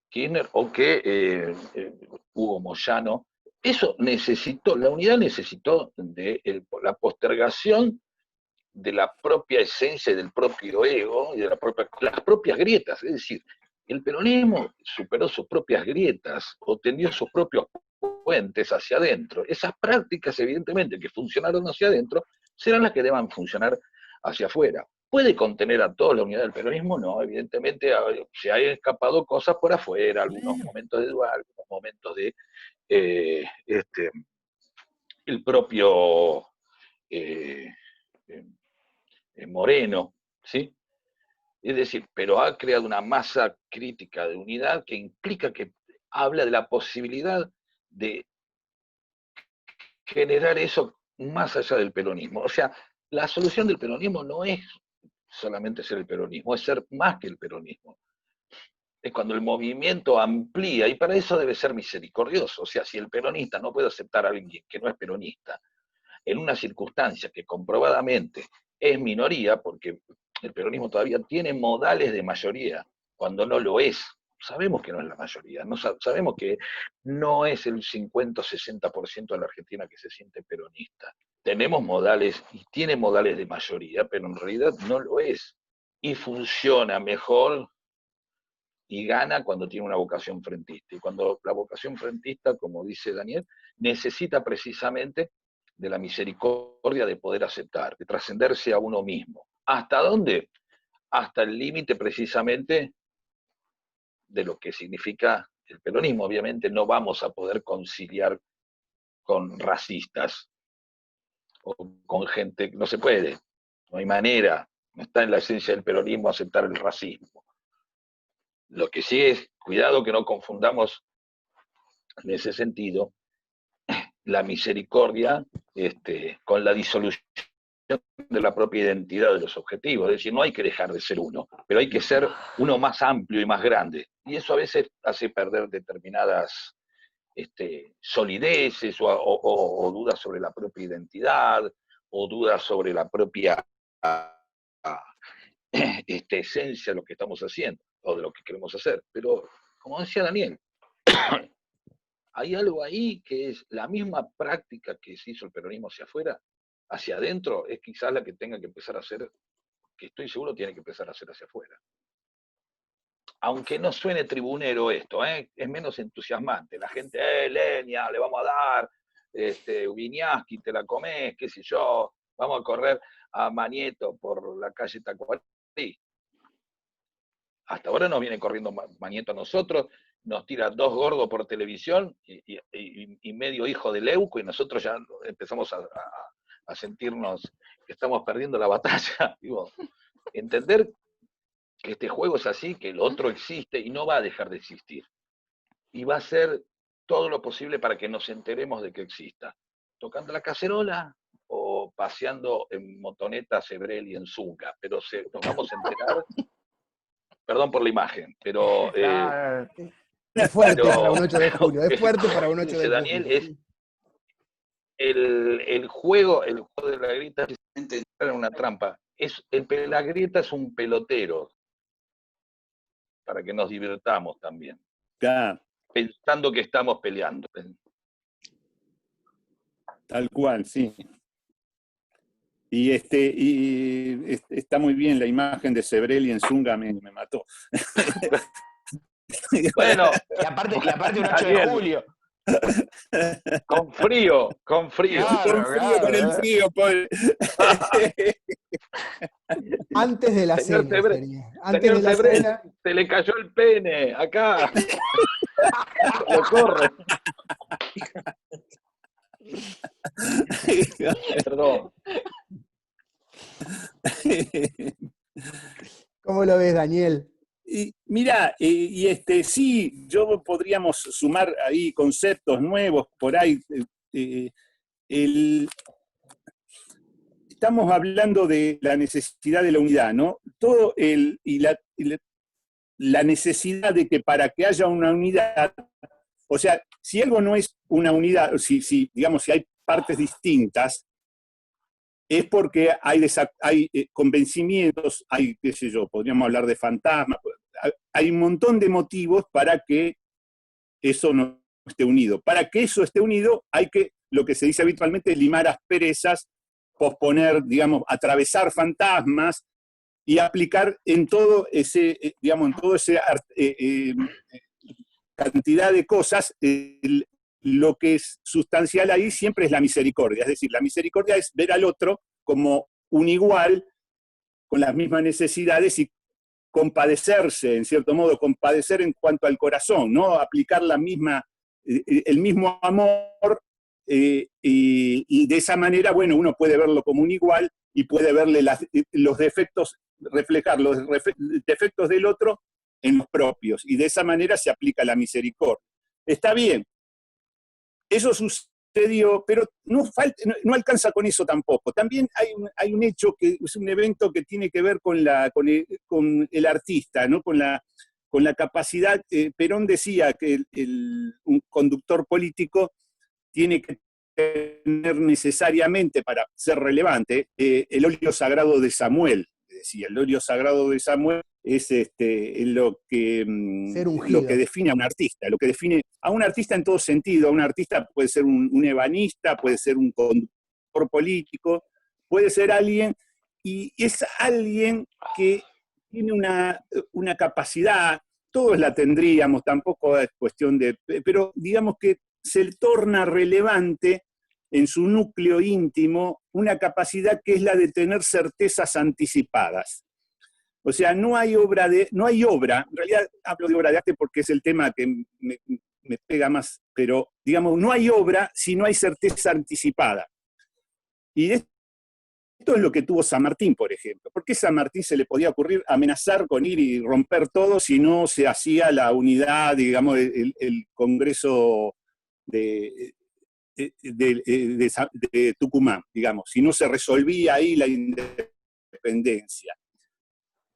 Kirchner o que Hugo Moyano? Eso necesitó, la unidad necesitó de la postergación de la propia esencia y del propio ego y de las propias grietas. Es decir, el peronismo superó sus propias grietas o tendió sus propios puentes hacia adentro. Esas prácticas, evidentemente, que funcionaron hacia adentro, serán las que deban funcionar hacia afuera. ¿Puede contener a toda la unidad del peronismo? No, evidentemente se han escapado cosas por afuera, algunos momentos de duda, algunos momentos de el propio Moreno, ¿sí? Es decir, pero ha creado una masa crítica de unidad que implica que habla de la posibilidad de generar eso más allá del peronismo. O sea, la solución del peronismo no es solamente ser el peronismo, es ser más que el peronismo. Es cuando el movimiento amplía, y para eso debe ser misericordioso. O sea, si el peronista no puede aceptar a alguien que no es peronista, en una circunstancia que comprobadamente es minoría, porque el peronismo todavía tiene modales de mayoría, cuando no lo es. Sabemos que no es la mayoría, no sabemos que no es el 50 o 60% de la Argentina que se siente peronista. Tenemos modales y tiene modales de mayoría, pero en realidad no lo es. Y funciona mejor y gana cuando tiene una vocación frentista. Y cuando la vocación frentista, como dice Daniel, necesita precisamente de la misericordia de poder aceptar, de trascenderse a uno mismo. ¿Hasta dónde? Hasta el límite precisamente de lo que significa el peronismo. Obviamente no vamos a poder conciliar con racistas o con gente, no se puede, no hay manera, no está en la esencia del peronismo aceptar el racismo. Lo que sí es, cuidado que no confundamos en ese sentido la misericordia con la disolución de la propia identidad de los objetivos. Es decir, no hay que dejar de ser uno, pero hay que ser uno más amplio y más grande. Y eso a veces hace perder determinadas solideces o dudas sobre la propia identidad, o dudas sobre la propia esencia de lo que estamos haciendo, o de lo que queremos hacer. Pero, como decía Daniel, hay algo ahí que es la misma práctica que se hizo el peronismo hacia afuera, hacia adentro, es quizás la que tenga que empezar a hacer, que estoy seguro tiene que empezar a hacer hacia afuera. Aunque no suene tribunero esto, es menos entusiasmante. La gente, leña, le vamos a dar, Viñaski, te la comés, qué sé yo, vamos a correr a Manieto por la calle Tacuarí. Hasta ahora nos viene corriendo Manieto a nosotros, nos tira 2 gordos por televisión y medio hijo de Leuco, y nosotros ya empezamos a sentirnos que estamos perdiendo la batalla. Digo, entender que este juego es así, que el otro existe y no va a dejar de existir. Y va a hacer todo lo posible para que nos enteremos de que exista. Tocando la cacerola o paseando en motoneta Sebrel y en Zunga, pero nos vamos a enterar. Perdón por la imagen, pero... es fuerte pero, para un 8 de julio, es fuerte para un 8 de julio. Daniel, es el juego de la grieta es una trampa. La grieta es un pelotero, para que nos divirtamos también. Claro. Pensando que estamos peleando. Tal cual, sí. Y está muy bien la imagen de Sebrel y en Zunga me mató. Bueno, y aparte un 8 de julio. Con frío. Claro, con el frío, pobre. Antes de la Señor cena. Sebrel, Antes de la cena. se le cayó el pene, acá. Lo corre. Perdón. ¿Cómo lo ves, Daniel? Y mira, sí, podríamos sumar ahí conceptos nuevos por ahí. Estamos hablando de la necesidad de la unidad, ¿no? La necesidad de que para que haya una unidad, o sea, si algo no es una unidad, digamos, si hay partes distintas, es porque hay convencimientos, hay, qué sé yo, podríamos hablar de fantasmas, hay un montón de motivos para que eso no esté unido. Para que eso esté unido hay que, lo que se dice habitualmente, limar asperezas, posponer, digamos, atravesar fantasmas y aplicar en todo ese, digamos, en todo ese cantidad de cosas, lo que es sustancial ahí siempre es la misericordia. Es decir, la misericordia es ver al otro como un igual, con las mismas necesidades y compadecerse, en cierto modo, compadecer en cuanto al corazón, ¿no? Aplicar la misma el mismo amor, y de esa manera, bueno, uno puede verlo como un igual y puede verle los defectos, reflejar los defectos del otro en los propios, y de esa manera se aplica la misericordia. Está bien, eso sucedió, pero no alcanza con eso tampoco. También hay un hecho que es un evento que tiene que ver con el artista, ¿no? Con la capacidad. Perón decía que un conductor político tiene que tener necesariamente, para ser relevante, el óleo sagrado de Samuel. Decía, el óleo sagrado de Samuel es lo que define a un artista, lo que define a un artista en todo sentido. Un artista puede ser un ebanista, puede ser un conductor político, puede ser alguien, y es alguien que tiene una capacidad, todos la tendríamos, tampoco es cuestión pero digamos que se torna relevante en su núcleo íntimo una capacidad que es la de tener certezas anticipadas. O sea, no hay obra, en realidad hablo de obra de arte porque es el tema que me pega más, pero digamos, no hay obra si no hay certeza anticipada. Y esto es lo que tuvo San Martín, por ejemplo. ¿Por qué a San Martín se le podía ocurrir amenazar con ir y romper todo si no se hacía la unidad, digamos, el Congreso de Tucumán, digamos, si no se resolvía ahí la independencia?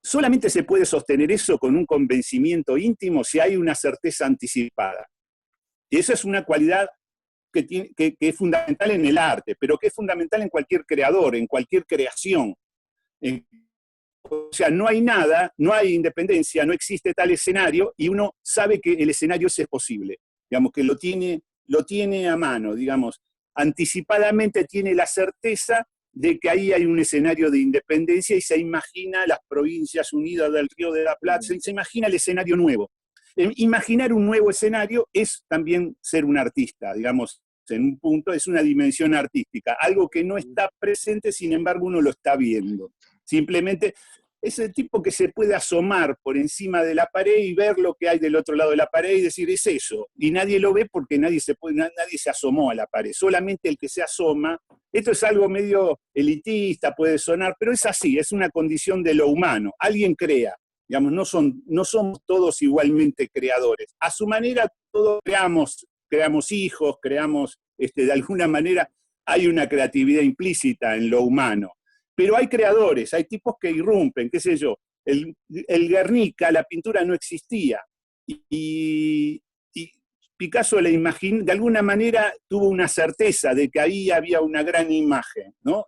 Solamente se puede sostener eso con un convencimiento íntimo si hay una certeza anticipada. Y esa es una cualidad que es fundamental en el arte, pero que es fundamental en cualquier creador, en cualquier creación. O sea, no hay nada, no hay independencia, no existe tal escenario, y uno sabe que el escenario ese es posible. Digamos, que lo tiene a mano, digamos, anticipadamente tiene la certeza de que ahí hay un escenario de independencia y se imagina las Provincias Unidas del Río de la Plata, se imagina el escenario nuevo. Imaginar un nuevo escenario es también ser un artista, digamos, en un punto es una dimensión artística, algo que no está presente, sin embargo uno lo está viendo. Simplemente es el tipo que se puede asomar por encima de la pared y ver lo que hay del otro lado de la pared y decir, es eso. Y nadie lo ve porque nadie se asomó a la pared, solamente el que se asoma. Esto es algo medio elitista, puede sonar, pero es así, es una condición de lo humano. Alguien crea, digamos, no somos todos igualmente creadores. A su manera todos creamos hijos, creamos, de alguna manera hay una creatividad implícita en lo humano. Pero hay creadores, hay tipos que irrumpen, qué sé yo. El Guernica, la pintura no existía. Y Picasso de alguna manera tuvo una certeza de que ahí había una gran imagen, ¿no?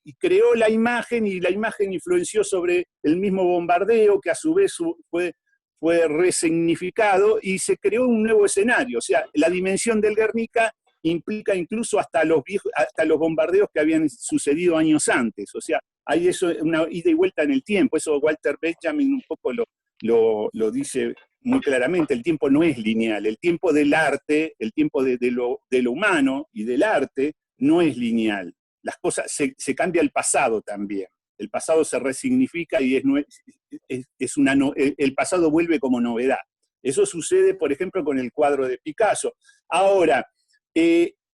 Y creó la imagen, y la imagen influenció sobre el mismo bombardeo, que a su vez fue resignificado, y se creó un nuevo escenario. O sea, la dimensión del Guernica implica incluso hasta los bombardeos que habían sucedido años antes. O sea, hay eso, una ida y vuelta en el tiempo. Eso Walter Benjamin un poco lo dice muy claramente. El tiempo no es lineal. El tiempo del arte, el tiempo de lo humano y del arte no es lineal. Las cosas, se cambia el pasado también. El pasado se resignifica y el pasado vuelve como novedad. Eso sucede, por ejemplo, con el cuadro de Picasso. Ahora,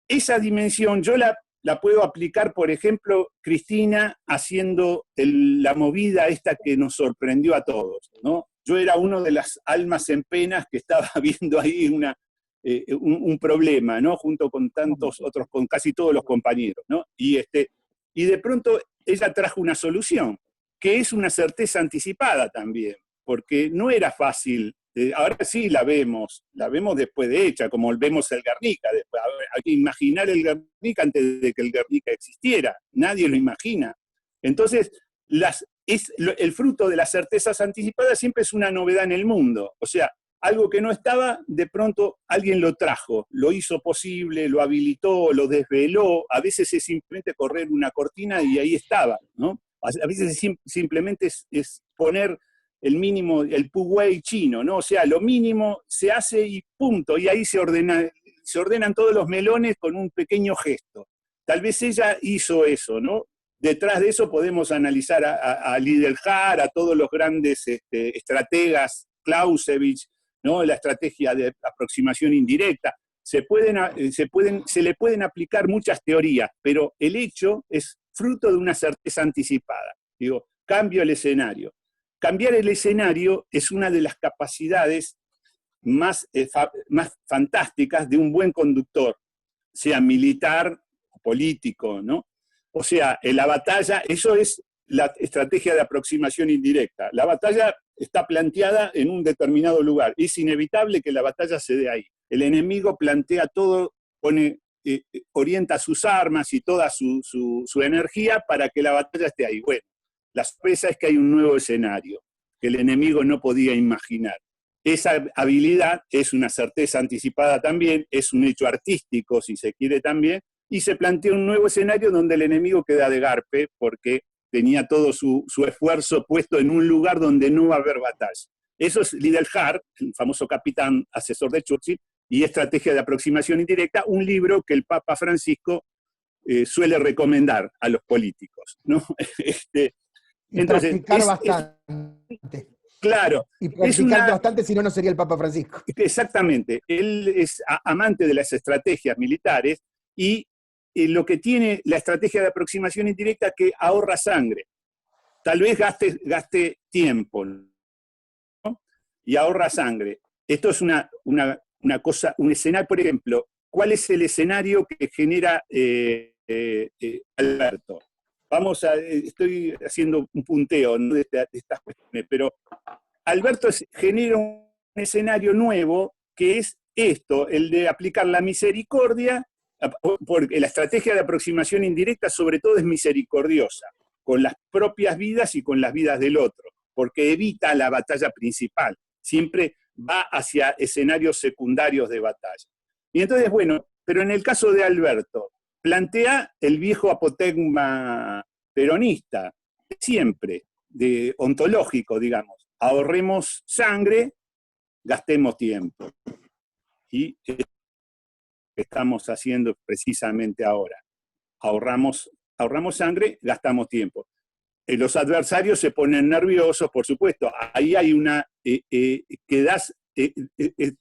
esa dimensión yo la puedo aplicar, por ejemplo, Cristina haciendo la movida esta que nos sorprendió a todos, ¿no? Yo era uno de las almas en penas que estaba viendo ahí un problema, ¿no? Junto con tantos otros, con casi todos los compañeros, ¿no? Y de pronto ella trajo una solución, que es una certeza anticipada también, porque no era fácil. Ahora sí la vemos después de hecha, como vemos el Guernica. Hay que imaginar el Guernica antes de que el Guernica existiera. Nadie lo imagina. Entonces, el fruto de las certezas anticipadas siempre es una novedad en el mundo. O sea, algo que no estaba, de pronto alguien lo trajo, lo hizo posible, lo habilitó, lo desveló. A veces es simplemente correr una cortina y ahí estaba, ¿no? A veces simplemente es poner el mínimo, el puwei chino, ¿no? O sea, lo mínimo se hace y punto, y ahí se ordenan todos los melones con un pequeño gesto. Tal vez ella hizo eso, ¿no? Detrás de eso podemos analizar a Lideljar, a todos los grandes estrategas, Clausewitz, ¿no? La estrategia de aproximación indirecta. se le pueden aplicar muchas teorías, pero el hecho es fruto de una certeza anticipada. Digo, cambio el escenario. Cambiar el escenario es una de las capacidades más fantásticas de un buen conductor, sea militar o político, ¿no? O sea, en la batalla, eso es la estrategia de aproximación indirecta. La batalla está planteada en un determinado lugar. Es inevitable que la batalla se dé ahí. El enemigo plantea todo, orienta sus armas y toda su energía para que la batalla esté ahí. Bueno, la sorpresa es que hay un nuevo escenario que el enemigo no podía imaginar. Esa habilidad es una certeza anticipada también, es un hecho artístico, si se quiere también, y se plantea un nuevo escenario donde el enemigo queda de garpe porque tenía todo su esfuerzo puesto en un lugar donde no va a haber batalla. Eso es Liddell Hart, el famoso capitán asesor de Churchill, y Estrategia de aproximación indirecta, un libro que el Papa Francisco suele recomendar a los políticos, ¿no? Entonces, practicar bastante. Claro. Y practicar bastante, si no, no sería el Papa Francisco. Exactamente. Él es amante de las estrategias militares y lo que tiene la estrategia de aproximación indirecta es que ahorra sangre. Tal vez gaste tiempo, ¿no? Y ahorra sangre. Esto es una cosa, un escenario, por ejemplo, ¿cuál es el escenario que genera Alberto? Estoy haciendo un punteo, ¿no?, de estas cuestiones, pero Alberto genera un escenario nuevo que es esto, el de aplicar la misericordia, porque la estrategia de aproximación indirecta sobre todo es misericordiosa, con las propias vidas y con las vidas del otro, porque evita la batalla principal, siempre va hacia escenarios secundarios de batalla. Y entonces, bueno, pero en el caso de Alberto, plantea el viejo apotegma peronista, siempre, ontológico, digamos, ahorremos sangre, gastemos tiempo. Y estamos haciendo precisamente ahora. Ahorramos sangre, gastamos tiempo. Los adversarios se ponen nerviosos, por supuesto. Ahí hay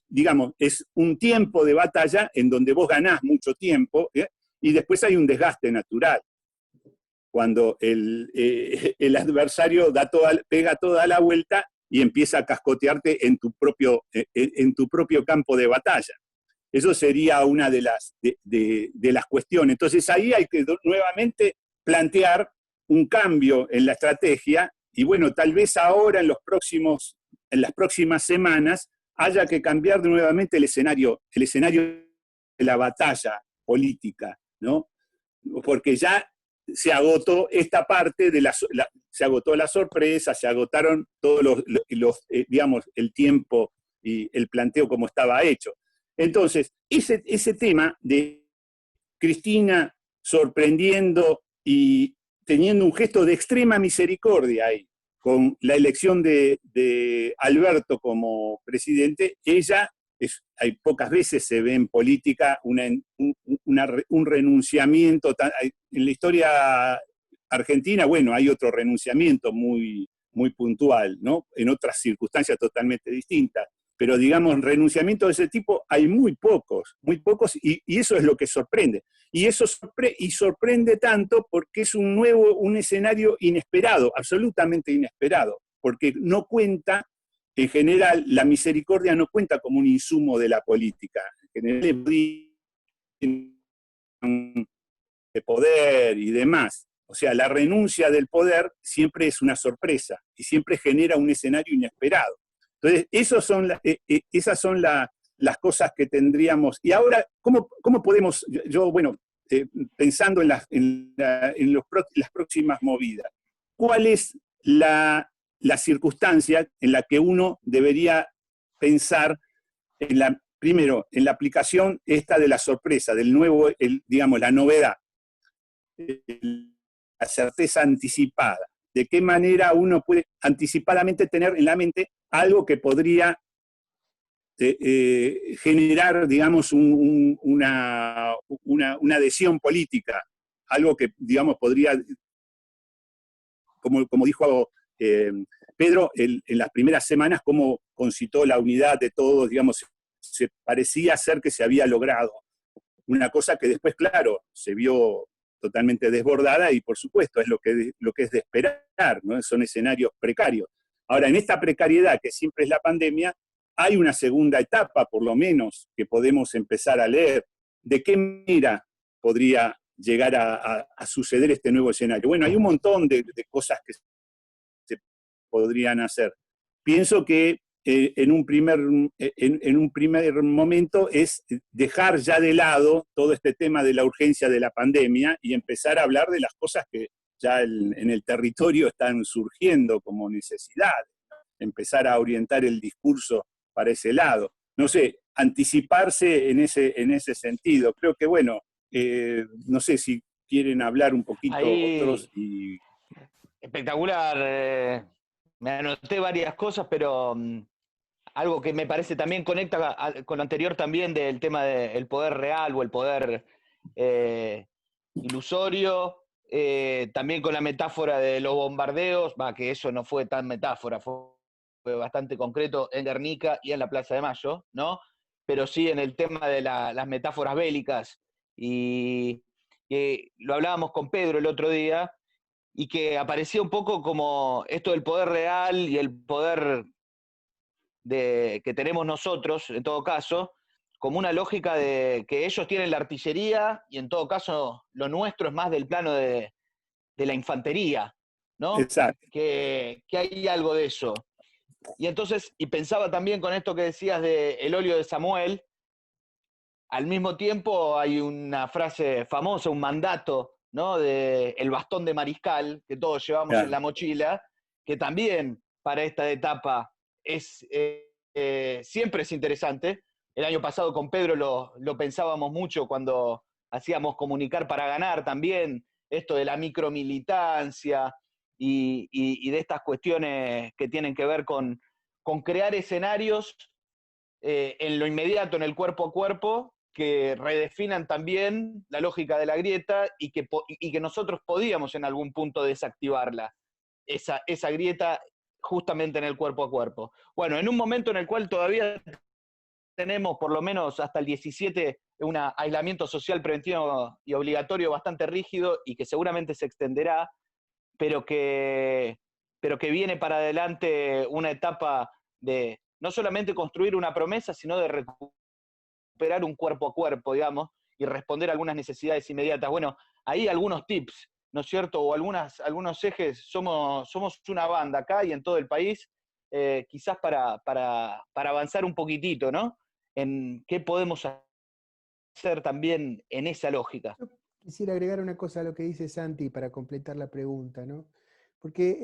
digamos, es un tiempo de batalla en donde vos ganás mucho tiempo, y después hay un desgaste natural. Cuando el adversario pega toda la vuelta y empieza a cascotearte en tu propio campo de batalla. Eso sería una de las cuestiones. Entonces ahí hay que nuevamente plantear un cambio en la estrategia y bueno, tal vez ahora en las próximas semanas haya que cambiar nuevamente el escenario de la batalla política, ¿no? Porque ya se agotó esta parte se agotó la sorpresa, se agotaron todos digamos, el tiempo y el planteo como estaba hecho. Entonces, ese tema de Cristina sorprendiendo y teniendo un gesto de extrema misericordia ahí, con la elección de Alberto como presidente, hay pocas veces se ve en política un renunciamiento. En la historia argentina, bueno, hay otro renunciamiento muy, muy puntual, ¿no? En otras circunstancias totalmente distintas. Pero digamos, renunciamientos de ese tipo hay muy pocos, y eso es lo que sorprende. Y eso sorprende tanto porque es un escenario inesperado, absolutamente inesperado, porque no cuenta, en general, la misericordia no cuenta como un insumo de la política. En general, de poder y demás. O sea, la renuncia del poder siempre es una sorpresa y siempre genera un escenario inesperado. Entonces, esas son las cosas que tendríamos. Y ahora, ¿cómo podemos, pensando en las próximas movidas, cuál es la circunstancia en la que uno debería pensar primero, en la aplicación esta de la sorpresa, del nuevo, digamos, la novedad, la certeza anticipada? ¿De qué manera uno puede anticipadamente tener en la mente algo que podría generar, digamos, una adhesión política? Algo que, digamos, podría, como dijo Pedro, en las primeras semanas, cómo concitó la unidad de todos, digamos, parecía ser que se había logrado. Una cosa que después, claro, se vio totalmente desbordada y por supuesto es lo que es de esperar, ¿no? Son escenarios precarios. Ahora, en esta precariedad que siempre es la pandemia, hay una segunda etapa, por lo menos, que podemos empezar a leer. ¿De qué manera podría llegar a suceder este nuevo escenario? Bueno, hay un montón de cosas que se podrían hacer. Pienso que en un primer momento es dejar ya de lado todo este tema de la urgencia de la pandemia y empezar a hablar de las cosas que ya en el territorio están surgiendo como necesidades. Empezar a orientar el discurso para ese lado. No sé, anticiparse en ese sentido. Creo que, bueno, no sé si quieren hablar un poquito Ahí, otros y... espectacular. Me anoté varias cosas, pero algo que me parece también conecta con lo anterior también del tema del poder real o el poder ilusorio, también con la metáfora de los bombardeos, que eso no fue tan metáfora, fue bastante concreto en Guernica y en la Plaza de Mayo, ¿no? Pero sí en el tema de las metáforas bélicas, y lo hablábamos con Pedro el otro día, y que aparecía un poco como esto del poder real y el poder que tenemos nosotros, en todo caso, como una lógica de que ellos tienen la artillería y en todo caso lo nuestro es más del plano de la infantería, ¿no? Exacto. Que hay algo de eso. Y entonces, y pensaba también con esto que decías de el óleo de Samuel, al mismo tiempo hay una frase famosa, un mandato, ¿no? De el bastón de mariscal, que todos llevamos en la mochila, que también para esta etapa es siempre es interesante. El año pasado con Pedro lo pensábamos mucho cuando hacíamos Comunicar para Ganar también, esto de la micromilitancia y de estas cuestiones que tienen que ver con crear escenarios en lo inmediato, en el cuerpo a cuerpo, que redefinan también la lógica de la grieta y que nosotros podíamos en algún punto desactivarla, esa grieta justamente en el cuerpo a cuerpo. Bueno, en un momento en el cual todavía tenemos por lo menos hasta el 17 un aislamiento social preventivo y obligatorio bastante rígido y que seguramente se extenderá, pero que viene para adelante una etapa de no solamente construir una promesa, sino de recuperar un cuerpo a cuerpo, digamos, y responder a algunas necesidades inmediatas. Bueno, ahí algunos tips, ¿no es cierto? O algunos ejes. Somos una banda acá y en todo el país, quizás para avanzar un poquitito, ¿no? En qué podemos hacer también en esa lógica. Yo quisiera agregar una cosa a lo que dice Santi para completar la pregunta, ¿no? Porque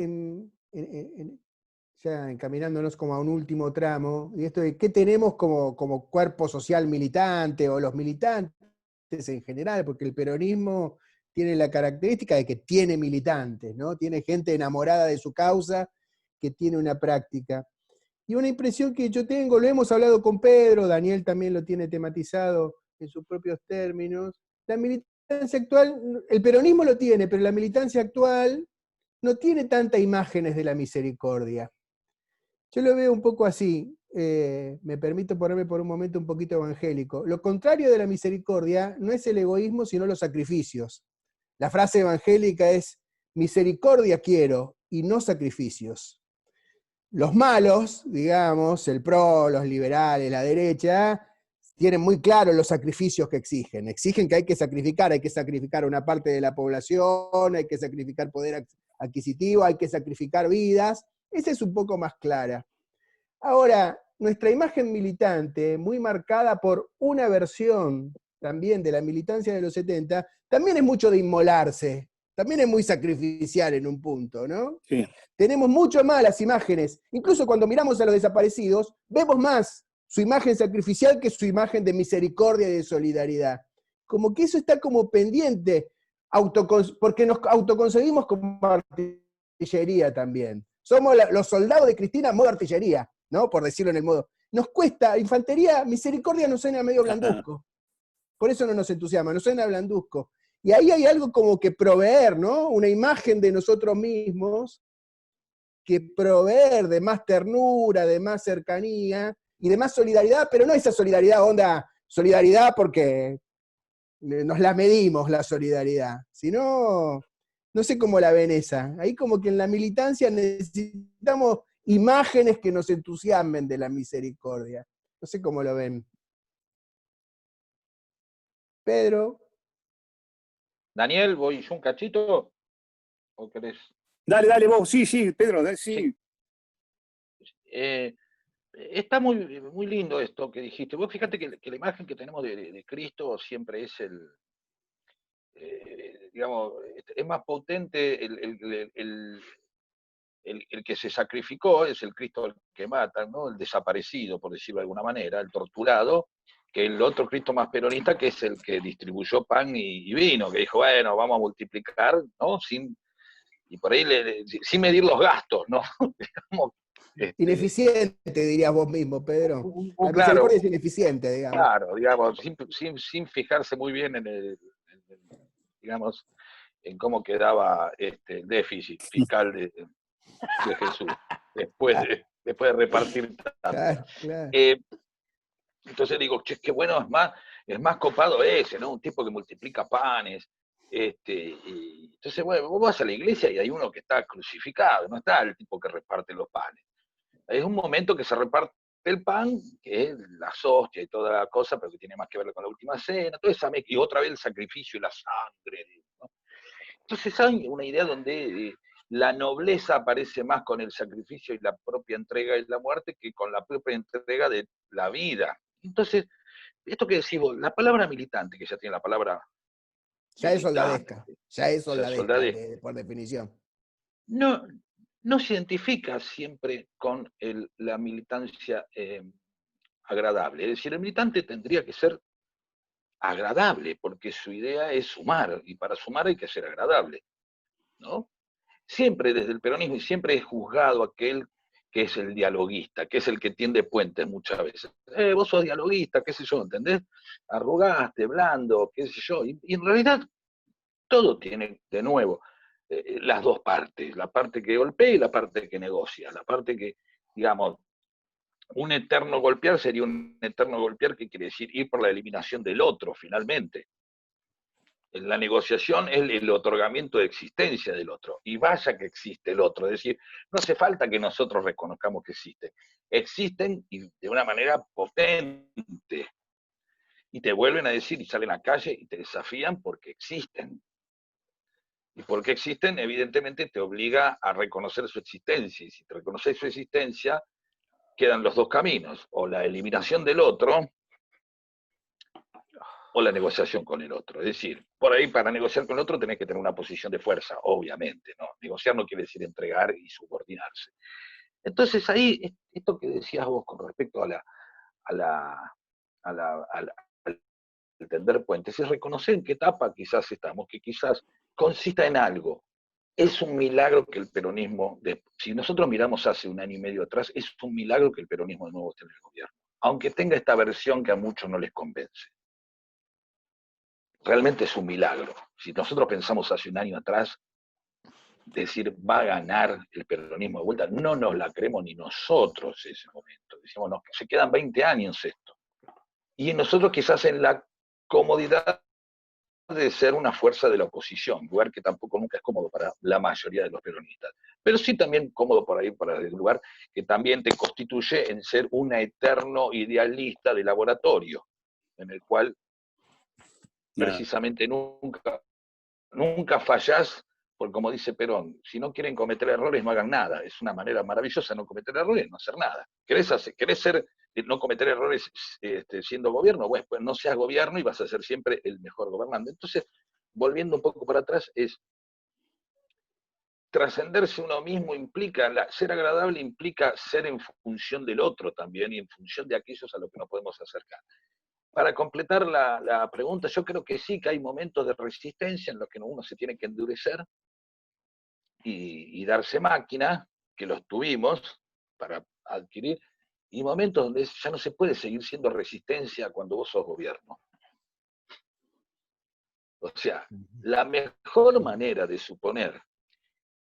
ya encaminándonos como a un último tramo, y esto de qué tenemos como cuerpo social militante o los militantes en general, porque el peronismo tiene la característica de que tiene militantes, ¿no? Tiene gente enamorada de su causa que tiene una práctica. Y una impresión que yo tengo, lo hemos hablado con Pedro, Daniel también lo tiene tematizado en sus propios términos, la militancia actual, el peronismo lo tiene, pero la militancia actual no tiene tantas imágenes de la misericordia. Yo lo veo un poco así, me permito ponerme por un momento un poquito evangélico. Lo contrario de la misericordia no es el egoísmo, sino los sacrificios. La frase evangélica es, misericordia quiero y no sacrificios. Los malos, digamos, el PRO, los liberales, la derecha, tienen muy claro los sacrificios que exigen. Exigen que hay que sacrificar una parte de la población, hay que sacrificar poder adquisitivo, hay que sacrificar vidas. Esa es un poco más clara. Ahora, nuestra imagen militante, muy marcada por una versión también de la militancia de los 70, también es mucho de inmolarse, también es muy sacrificial en un punto, ¿no? Sí. Tenemos mucho más las imágenes, incluso cuando miramos a los desaparecidos, vemos más su imagen sacrificial que su imagen de misericordia y de solidaridad. Como que eso está como pendiente, porque nos autoconcebimos como artillería también. Somos los soldados de Cristina modo artillería, ¿no? Por decirlo en el modo. Nos cuesta, infantería, misericordia nos suena medio blanduzco. Por eso no nos entusiasma, nos suena blanduzco. Y ahí hay algo como que proveer, ¿no? Una imagen de nosotros mismos, que proveer de más ternura, de más cercanía, y demás solidaridad, pero no esa solidaridad onda, solidaridad porque nos la medimos la solidaridad, sino, no sé cómo la ven esa. Ahí como que en la militancia necesitamos imágenes que nos entusiasmen de la misericordia. No sé cómo lo ven. Pedro. Daniel, ¿voy yo un cachito? ¿O querés? Dale, vos, sí, Pedro, sí. Está muy, muy lindo esto que dijiste. Vos fíjate que la imagen que tenemos de Cristo siempre es digamos, es más potente el que se sacrificó, es el Cristo que mata, ¿no? El desaparecido, por decirlo de alguna manera, el torturado, que el otro Cristo más peronista, que es el que distribuyó pan y vino, que dijo, bueno, vamos a multiplicar, ¿no? Y por ahí sin medir los gastos, ¿no? Digamos, Ineficiente, dirías vos mismo, Pedro. La claro, misericordia es ineficiente, digamos. claro, digamos, sin fijarse muy bien digamos, en cómo quedaba el déficit fiscal de Jesús después de repartir tanto. Claro. Entonces digo, che, qué bueno, es más copado ese, ¿no? Un tipo que multiplica panes. Y entonces, bueno, vos vas a la iglesia y hay uno que está crucificado, no está el tipo que reparte los panes. Es un momento que se reparte el pan, que es la hostia y toda la cosa, pero que tiene más que ver con la última cena, toda esa y otra vez el sacrificio y la sangre, ¿no? Entonces hay una idea donde la nobleza aparece más con el sacrificio y la propia entrega y la muerte que con la propia entrega de la vida. Entonces, esto que decís vos, la palabra militante, que ya tiene la palabra ya es militante, soldadesca, ya es o sea, soldadesca, por definición. no se identifica siempre con la militancia agradable. Es decir, el militante tendría que ser agradable, porque su idea es sumar, y para sumar hay que ser agradable, ¿no? Siempre desde el peronismo, y siempre es juzgado aquel que es el dialoguista, que es el que tiende puentes muchas veces. Vos sos dialoguista, qué sé yo, ¿entendés? Arrugaste, blando, qué sé yo. Y en realidad todo tiene, de nuevo, las dos partes, la parte que golpea y la parte que negocia, la parte que, digamos, un eterno golpear sería un eterno golpear que quiere decir ir por la eliminación del otro, finalmente. La negociación es el otorgamiento de existencia del otro. Y vaya que existe el otro. Es decir, no hace falta que nosotros reconozcamos que existen. Existen y de una manera potente. Y te vuelven a decir y salen a la calle y te desafían porque existen. Y porque existen, evidentemente te obliga a reconocer su existencia. Y si te reconoces su existencia, quedan los dos caminos. O la eliminación del otro, o la negociación con el otro. Es decir, por ahí para negociar con el otro tenés que tener una posición de fuerza, obviamente, ¿no? Negociar no quiere decir entregar y subordinarse. Entonces ahí, esto que decías vos con respecto al tender puentes, es reconocer en qué etapa quizás estamos, que quizás consista en algo. Es un milagro que el peronismo, si nosotros miramos hace un año y medio atrás, es un milagro que el peronismo de nuevo esté en el gobierno, aunque tenga esta versión que a muchos no les convence. Realmente es un milagro. Si nosotros pensamos hace un año atrás, decir va a ganar el peronismo de vuelta, no nos la creemos ni nosotros en ese momento. Decimos, no, se quedan 20 años esto. Y nosotros quizás en la comodidad de ser una fuerza de la oposición, lugar que tampoco nunca es cómodo para la mayoría de los peronistas, pero sí también cómodo por ahí para el lugar que también te constituye en ser un eterno idealista de laboratorio, en el cual precisamente nunca fallás, porque como dice Perón, si no quieren cometer errores, no hagan nada. Es una manera maravillosa no cometer errores, no hacer nada. ¿Querés no cometer errores siendo gobierno? Bueno, pues no seas gobierno y vas a ser siempre el mejor gobernante. Entonces, volviendo un poco para atrás, es trascenderse uno mismo ser agradable implica ser en función del otro también y en función de aquellos a los que nos podemos acercar. Para completar la pregunta, yo creo que sí, que hay momentos de resistencia en los que uno se tiene que endurecer y darse máquina, que los tuvimos para adquirir, y momentos donde ya no se puede seguir siendo resistencia cuando vos sos gobierno. O sea, la mejor manera de suponer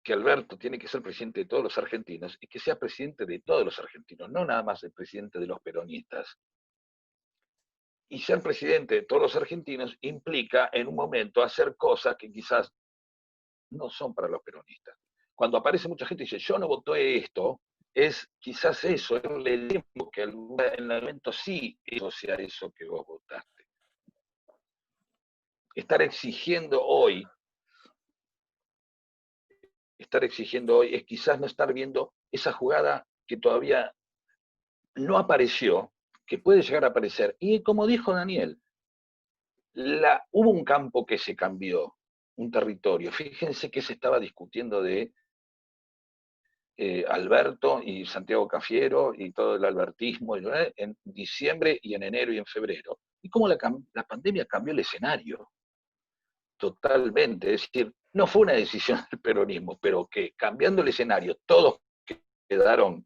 que Alberto tiene que ser presidente de todos los argentinos y que sea presidente de todos los argentinos, no nada más el presidente de los peronistas. Y ser presidente de todos los argentinos implica en un momento hacer cosas que quizás no son para los peronistas. Cuando aparece mucha gente y dice, yo no voté esto, es quizás eso, es el tiempo que en el momento sí eso sea eso que vos votaste. Estar exigiendo hoy es quizás no estar viendo esa jugada que todavía no apareció, que puede llegar a aparecer. Y como dijo Daniel, hubo un campo que se cambió, un territorio. Fíjense que se estaba discutiendo de Alberto y Santiago Cafiero y todo el albertismo en diciembre y en enero y en febrero. Y cómo la pandemia cambió el escenario totalmente. Es decir, no fue una decisión del peronismo, pero que cambiando el escenario, todos quedaron,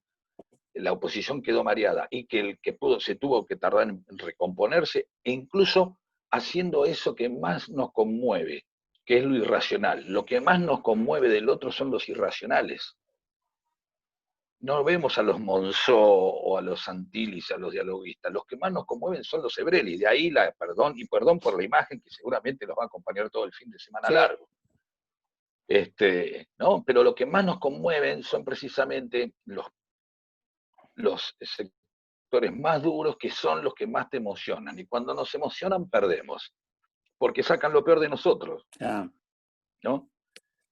la oposición quedó mareada y que el que pudo se tuvo que tardar en recomponerse, e incluso haciendo eso que más nos conmueve, que es lo irracional. Lo que más nos conmueve del otro son los irracionales. No vemos a los Monzó o a los Santillis, a los dialoguistas. Los que más nos conmueven son los Ebrelli. De ahí perdón por la imagen que seguramente los va a acompañar todo el fin de semana largo. ¿No? Pero lo que más nos conmueven son precisamente los sectores más duros, que son los que más te emocionan. Y cuando nos emocionan, perdemos. Porque sacan lo peor de nosotros. ¿No?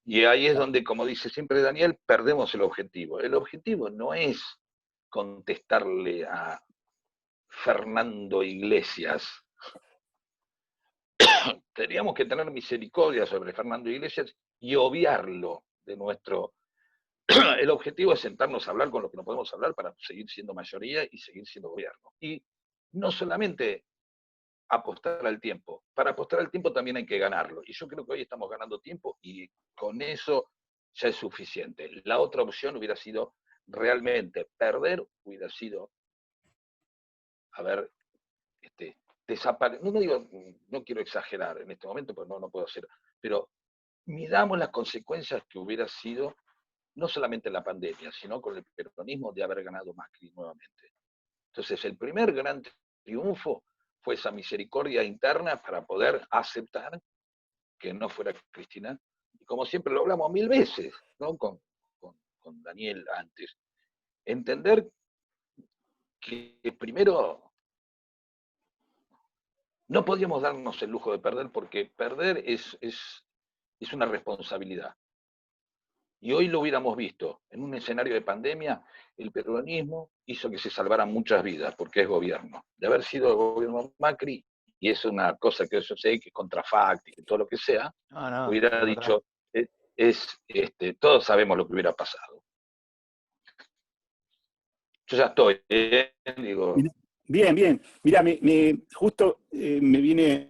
Y ahí es donde, como dice siempre Daniel, perdemos el objetivo. El objetivo no es contestarle a Fernando Iglesias. Teníamos que tener misericordia sobre Fernando Iglesias y obviarlo de nuestro... El objetivo es sentarnos a hablar con lo que no podemos hablar para seguir siendo mayoría y seguir siendo gobierno. Y no solamente apostar al tiempo. Para apostar al tiempo también hay que ganarlo. Y yo creo que hoy estamos ganando tiempo y con eso ya es suficiente. La otra opción hubiera sido realmente perder, hubiera sido haber desaparecido. No quiero exagerar en este momento, porque no puedo hacer, pero midamos las consecuencias que hubiera sido, no solamente en la pandemia, sino con el peronismo de haber ganado Macri nuevamente. Entonces, el primer gran triunfo fue esa misericordia interna para poder aceptar que no fuera Cristina. Y como siempre lo hablamos 1000 veces, ¿no? con Daniel antes. Entender que primero no podíamos darnos el lujo de perder, porque perder es una responsabilidad. Y hoy lo hubiéramos visto, en un escenario de pandemia, el peronismo hizo que se salvaran muchas vidas, porque es gobierno. De haber sido el gobierno Macri, y es una cosa que yo sé que es contrafáctica y todo lo que sea, hubiera dicho, todos sabemos lo que hubiera pasado. Yo ya estoy, digo... Bien. Mira, justo me viene,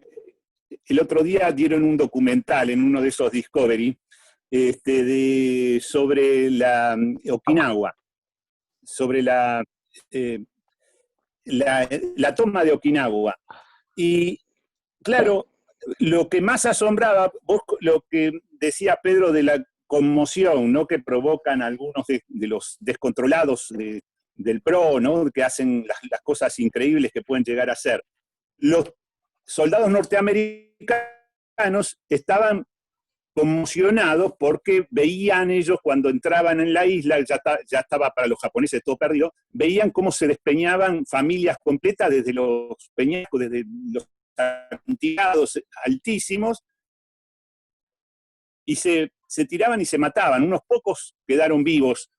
el otro día dieron un documental en uno de esos Discovery, sobre la Okinawa, sobre la toma de Okinawa. Y claro, lo que más asombraba, lo que decía Pedro de la conmoción, ¿no?, que provocan algunos de los descontrolados del PRO, ¿no?, que hacen las cosas increíbles que pueden llegar a hacer. Los soldados norteamericanos estaban conmocionados porque veían ellos cuando entraban en la isla, ya estaba para los japoneses todo perdido, veían cómo se despeñaban familias completas desde los peñascos, desde los acantilados altísimos, y se tiraban y se mataban. Unos pocos quedaron vivos,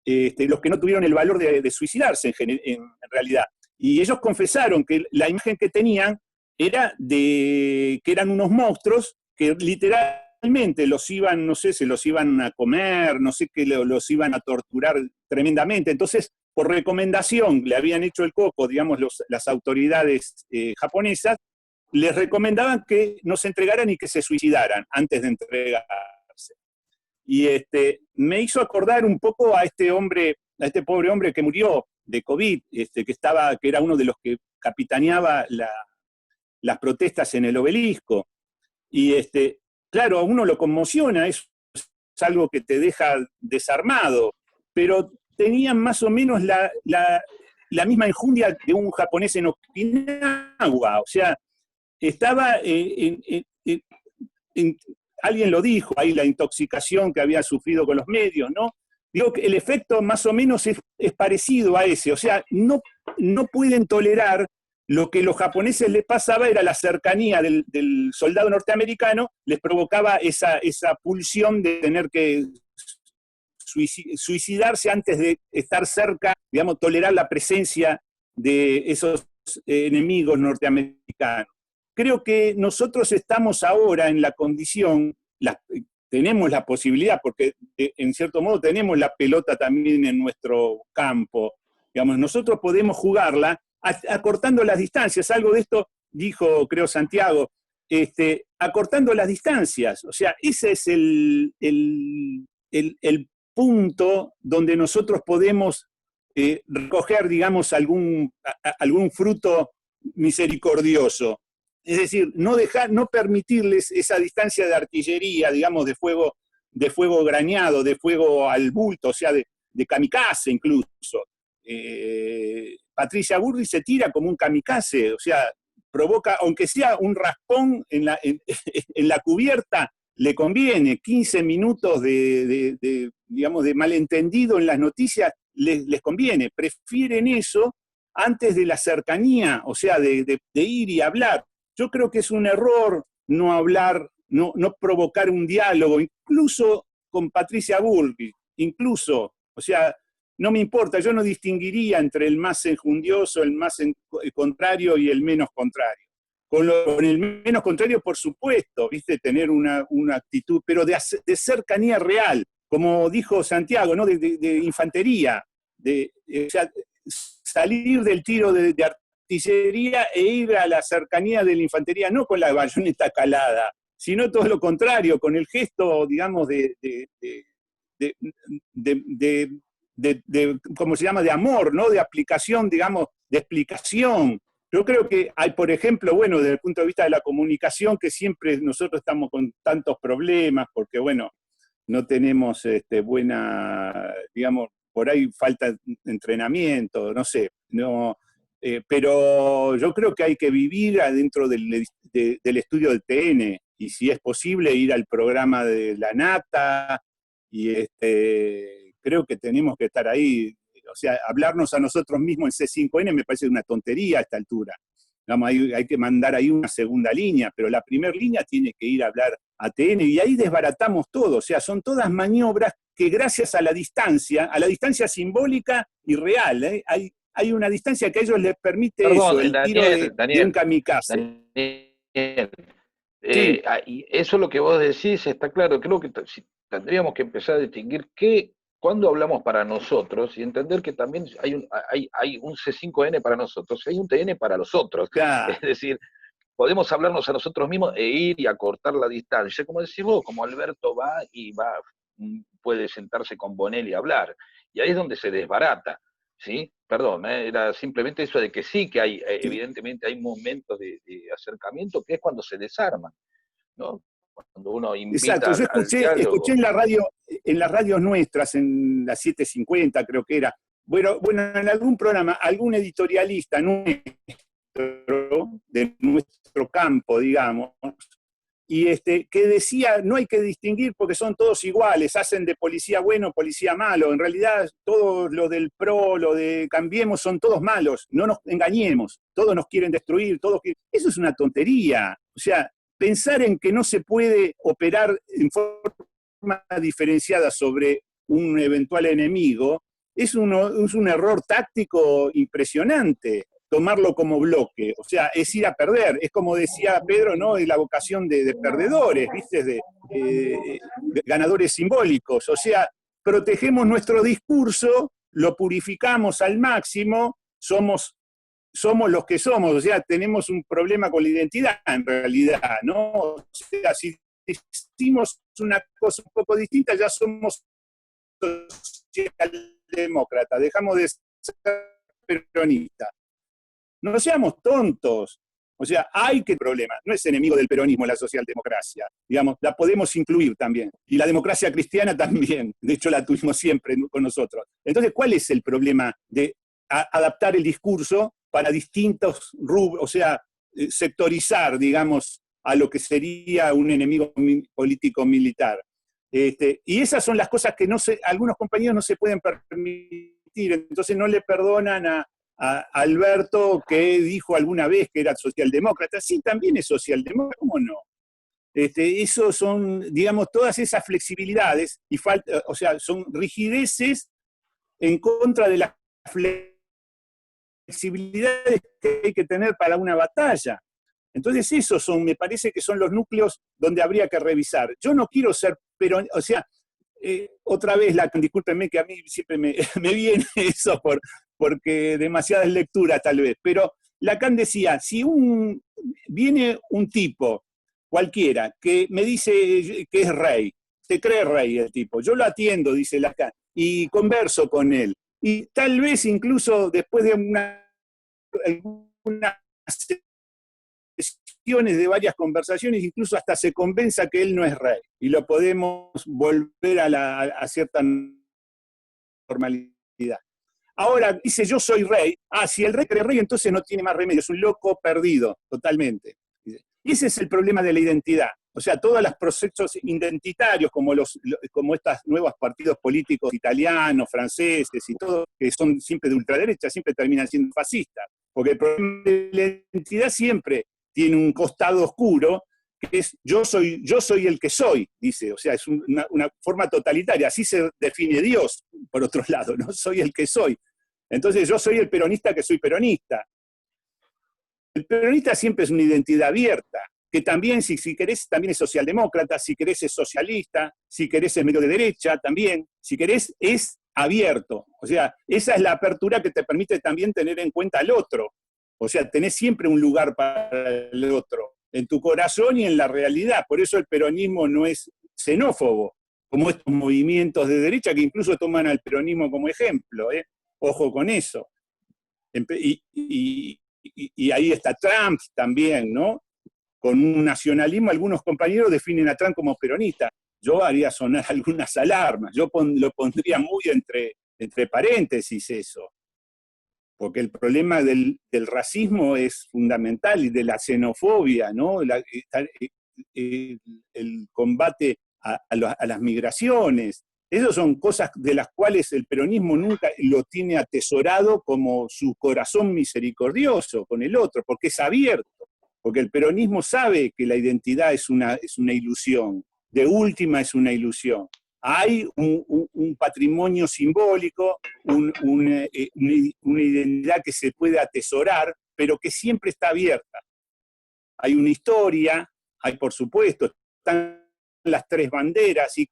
los que no tuvieron el valor de suicidarse en realidad. Y ellos confesaron que la imagen que tenían era de que eran unos monstruos que literalmente los iban, no sé, se los iban a comer, no sé, que los iban a torturar tremendamente. Entonces, por recomendación, le habían hecho el coco, digamos, las autoridades japonesas, les recomendaban que no se entregaran y que se suicidaran antes de entregarse. Y me hizo acordar un poco a este pobre hombre que murió de COVID, que era uno de los que capitaneaba las protestas en el Obelisco. Y claro, a uno lo conmociona eso. algo que te deja desarmado, pero tenían más o menos la misma enjundia de un japonés en Okinawa, o sea, estaba alguien lo dijo, ahí la intoxicación que había sufrido con los medios, ¿no? Digo que el efecto más o menos es parecido a ese, o sea, no pueden tolerar. Lo que a los japoneses les pasaba era la cercanía del soldado norteamericano, les provocaba esa pulsión de tener que suicidarse antes de estar cerca, digamos, tolerar la presencia de esos enemigos norteamericanos. Creo que nosotros estamos ahora en la condición, tenemos la posibilidad, porque en cierto modo tenemos la pelota también en nuestro campo, digamos, nosotros podemos jugarla acortando las distancias. Algo de esto dijo, creo, Santiago, acortando las distancias. O sea, ese es el punto donde nosotros podemos recoger, digamos, algún fruto misericordioso. Es decir, no permitirles esa distancia de artillería, digamos, de fuego graneado, de fuego al bulto, o sea, de kamikaze incluso. Patricia Burri se tira como un kamikaze, o sea, provoca, aunque sea un raspón en la cubierta, le conviene. 15 minutos digamos, de malentendido en las noticias les conviene. Prefieren eso antes de la cercanía, o sea, de ir y hablar. Yo creo que es un error no hablar, no provocar un diálogo, incluso con Patricia Burri, incluso, o sea, no me importa, yo no distinguiría entre el más enjundioso, el más contrario y el menos contrario. Con el menos contrario, por supuesto, ¿viste? Tener una actitud, pero de cercanía real, como dijo Santiago, ¿no? De infantería, o sea, salir del tiro de artillería e ir a la cercanía de la infantería, no con la bayoneta calada, sino todo lo contrario, con el gesto, digamos, ¿cómo se llama?, de amor, ¿no? De aplicación, digamos, de explicación. Yo creo que hay, por ejemplo, bueno, desde el punto de vista de la comunicación, que siempre nosotros estamos con tantos problemas, porque, bueno, no tenemos buena, digamos, por ahí falta entrenamiento, no sé, pero yo creo que hay que vivir adentro del estudio del TN, y si es posible ir al programa de la Nata, y creo que tenemos que estar ahí. O sea, hablarnos a nosotros mismos en C5N me parece una tontería a esta altura. Digamos, hay que mandar ahí una segunda línea, pero la primera línea tiene que ir a hablar a TN, y ahí desbaratamos todo. O sea, son todas maniobras que gracias a la distancia simbólica y real, hay una distancia que a ellos les permite eso, el tiro de un kamikaze. Daniel, Sí. Y eso es lo que vos decís, está claro. Creo que tendríamos que empezar a distinguir cuando hablamos para nosotros y entender que también hay un C5N para nosotros y hay un TN para los otros. Claro. Es decir, podemos hablarnos a nosotros mismos e ir y acortar la distancia. Como decís vos, como Alberto puede sentarse con Bonelli a hablar. Y ahí es donde se desbarata. ¿Sí? Perdón, era simplemente eso de que sí, que hay, evidentemente hay momentos de acercamiento que es cuando se desarman, ¿no? Cuando uno invita. Exacto, yo escuché en las radios nuestras, en las 750 creo que era, bueno, en algún programa, algún editorialista de nuestro campo, digamos, y que decía, no hay que distinguir porque son todos iguales, hacen de policía bueno, policía malo. En realidad, todos los del PRO, los de Cambiemos, son todos malos. No nos engañemos, todos nos quieren destruir, Eso es una tontería. O sea, pensar en que no se puede operar en forma diferenciada sobre un eventual enemigo es un error táctico impresionante. Tomarlo como bloque, o sea, es ir a perder, es como decía Pedro, ¿no? De la vocación de perdedores, ¿viste? De ganadores simbólicos, o sea, protegemos nuestro discurso, lo purificamos al máximo, somos los que somos, o sea, tenemos un problema con la identidad en realidad, ¿no? O sea, si decimos una cosa un poco distinta, ya somos socialdemócratas, dejamos de ser peronistas. No seamos tontos. O sea, hay que problema. No es enemigo del peronismo la socialdemocracia. Digamos, la podemos incluir también. Y la democracia cristiana también. De hecho, la tuvimos siempre con nosotros. Entonces, ¿cuál es el problema de adaptar el discurso para distintos rubros? O sea, sectorizar, digamos, a lo que sería un enemigo político militar. Y esas son las cosas que algunos compañeros no se pueden permitir. Entonces no le perdonan a Alberto, que dijo alguna vez que era socialdemócrata. Sí, también es socialdemócrata, ¿cómo no? Eso son, digamos, todas esas flexibilidades, o sea, son rigideces en contra de las flexibilidades que hay que tener para una batalla. Entonces esos me parece que son los núcleos donde habría que revisar. Yo no quiero ser peronista, o sea, otra vez, discúlpenme que a mí siempre me viene eso porque demasiadas lecturas tal vez, pero Lacan decía, si viene un tipo cualquiera que me dice que es rey, se cree rey el tipo, yo lo atiendo, dice Lacan, y converso con él, y tal vez incluso después de algunas sesiones de varias conversaciones, incluso hasta se convenza que él no es rey, y lo podemos volver a cierta normalidad. Ahora dice, yo soy rey. Si el rey cree rey, entonces no tiene más remedio, es un loco perdido, totalmente. Y ese es el problema de la identidad. O sea, todos los procesos identitarios, como estos nuevos partidos políticos italianos, franceses y todo, que son siempre de ultraderecha, siempre terminan siendo fascistas. Porque el problema de la identidad siempre tiene un costado oscuro, que es yo soy el que soy, dice. O sea, es una forma totalitaria. Así se define Dios, por otro lado, ¿no? Soy el que soy. Entonces yo soy el peronista que soy peronista. El peronista siempre es una identidad abierta, que también, si querés, también es socialdemócrata, si querés es socialista, si querés es medio de derecha también, si querés es abierto. O sea, esa es la apertura que te permite también tener en cuenta al otro. O sea, tenés siempre un lugar para el otro, en tu corazón y en la realidad. Por eso el peronismo no es xenófobo, como estos movimientos de derecha que incluso toman al peronismo como ejemplo. Ojo con eso. Y ahí está Trump también, ¿no? Con un nacionalismo, algunos compañeros definen a Trump como peronista. Yo haría sonar algunas alarmas, yo lo pondría muy entre paréntesis eso, porque el problema del racismo es fundamental y de la xenofobia, ¿no? El combate a las migraciones. Esas son cosas de las cuales el peronismo nunca lo tiene atesorado como su corazón misericordioso con el otro, porque es abierto, porque el peronismo sabe que la identidad es una ilusión, de última es una ilusión. Hay un patrimonio simbólico, una identidad que se puede atesorar, pero que siempre está abierta. Hay una historia, hay por supuesto, están las tres banderas, y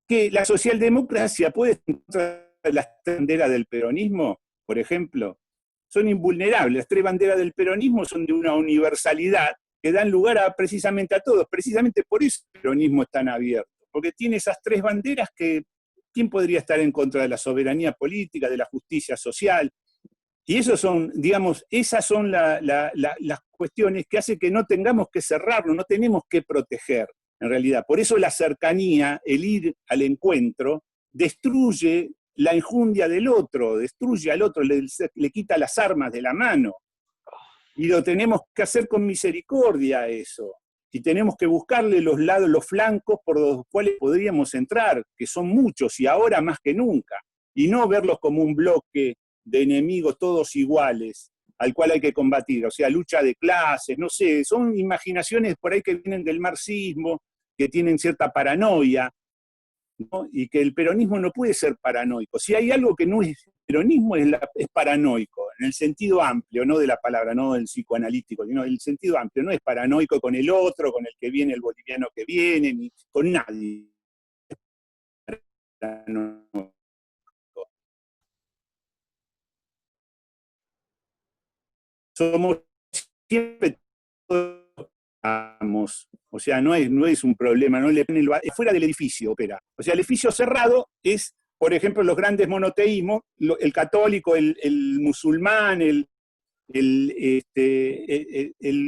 que la socialdemocracia puede encontrar las tres banderas del peronismo, por ejemplo, son invulnerables. Las tres banderas del peronismo son de una universalidad que dan lugar precisamente a todos. Precisamente por eso el peronismo es tan abierto, porque tiene esas tres banderas que ¿quién podría estar en contra de la soberanía política, de la justicia social? Y esas son las cuestiones que hacen que no tengamos que cerrarnos, no tenemos que proteger. En realidad, por eso la cercanía, el ir al encuentro, destruye la enjundia del otro, destruye al otro, le quita las armas de la mano. Y lo tenemos que hacer con misericordia eso. Y tenemos que buscarle los lados, los flancos por los cuales podríamos entrar, que son muchos y ahora más que nunca. Y no verlos como un bloque de enemigos todos iguales, al cual hay que combatir. O sea, lucha de clases, no sé, son imaginaciones por ahí que vienen del marxismo, que tienen cierta paranoia, ¿no? Y que el peronismo no puede ser paranoico. Si hay algo que no es peronismo, es paranoico, en el sentido amplio, no de la palabra, no del psicoanalítico, sino en el sentido amplio. No es paranoico con el otro, con el que viene, el boliviano que viene, ni con nadie. Somos siempre todos, o sea, no es un problema, no es fuera del edificio opera. O sea, el edificio cerrado es, por ejemplo, los grandes monoteísmos, el católico, el musulmán, el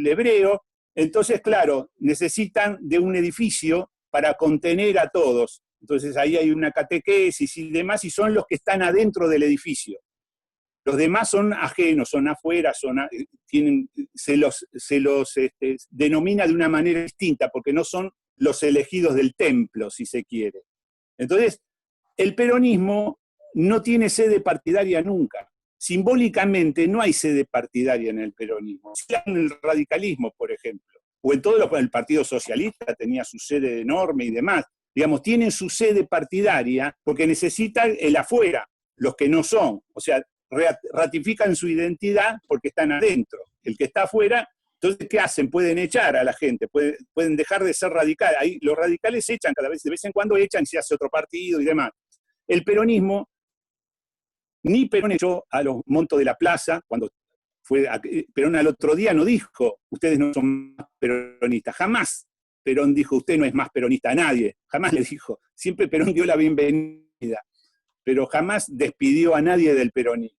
hebreo. Entonces, claro, necesitan de un edificio para contener a todos. Entonces ahí hay una catequesis y demás, y son los que están adentro del edificio. Los demás son ajenos, son afuera, se los denomina de una manera distinta, porque no son los elegidos del templo, si se quiere. Entonces, el peronismo no tiene sede partidaria nunca. Simbólicamente no hay sede partidaria en el peronismo. En el radicalismo, por ejemplo, o en todo el Partido Socialista tenía su sede enorme y demás. Digamos, tienen su sede partidaria porque necesitan el afuera, los que no son. O sea, ratifican su identidad porque están adentro. El que está afuera, entonces, ¿qué hacen? Pueden echar a la gente, pueden dejar de ser radicales. Ahí los radicales echan cada vez, de vez en cuando echan, se hace otro partido y demás. El peronismo, ni Perón echó a los Montos de la Plaza, cuando Perón al otro día no dijo, ustedes no son más peronistas, jamás Perón dijo, usted no es más peronista a nadie, jamás le dijo, siempre Perón dio la bienvenida, pero jamás despidió a nadie del peronismo.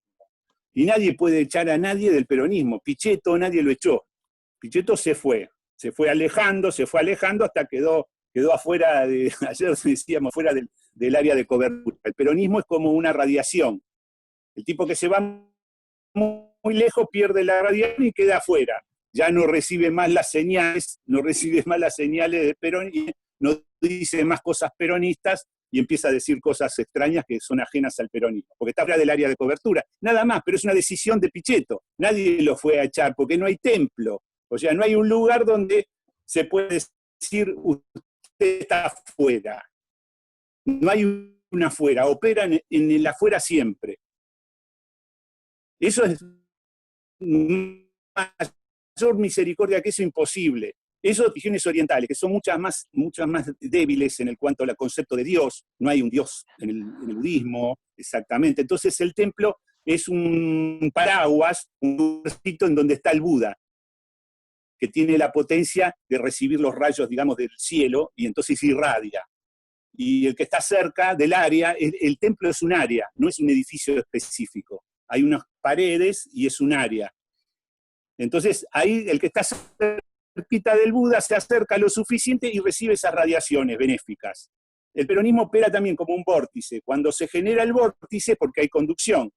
Y nadie puede echar a nadie del peronismo. Pichetto nadie lo echó. Pichetto se fue alejando hasta quedó afuera, ayer decíamos, fuera del área de cobertura. El peronismo es como una radiación. El tipo que se va muy lejos pierde la radiación y queda afuera. Ya no recibe más las señales, de Perón, y no dice más cosas peronistas, y empieza a decir cosas extrañas que son ajenas al peronismo, porque está fuera del área de cobertura. Nada más, pero es una decisión de Pichetto. Nadie lo fue a echar, porque no hay templo. O sea, no hay un lugar donde se puede decir, usted está afuera. No hay un afuera, operan en el afuera siempre. Eso es mayor misericordia que eso imposible. Esas religiones orientales, que son muchas más débiles en el cuanto al concepto de Dios, no hay un Dios en el budismo, exactamente. Entonces el templo es un paraguas, un lugarcito en donde está el Buda, que tiene la potencia de recibir los rayos, digamos, del cielo, y entonces irradia. Y el que está cerca del área, el templo es un área, no es un edificio específico. Hay unas paredes y es un área. Entonces ahí el que está cerquita del Buda se acerca lo suficiente y recibe esas radiaciones benéficas. El peronismo opera también como un vórtice. Cuando se genera el vórtice, porque hay conducción.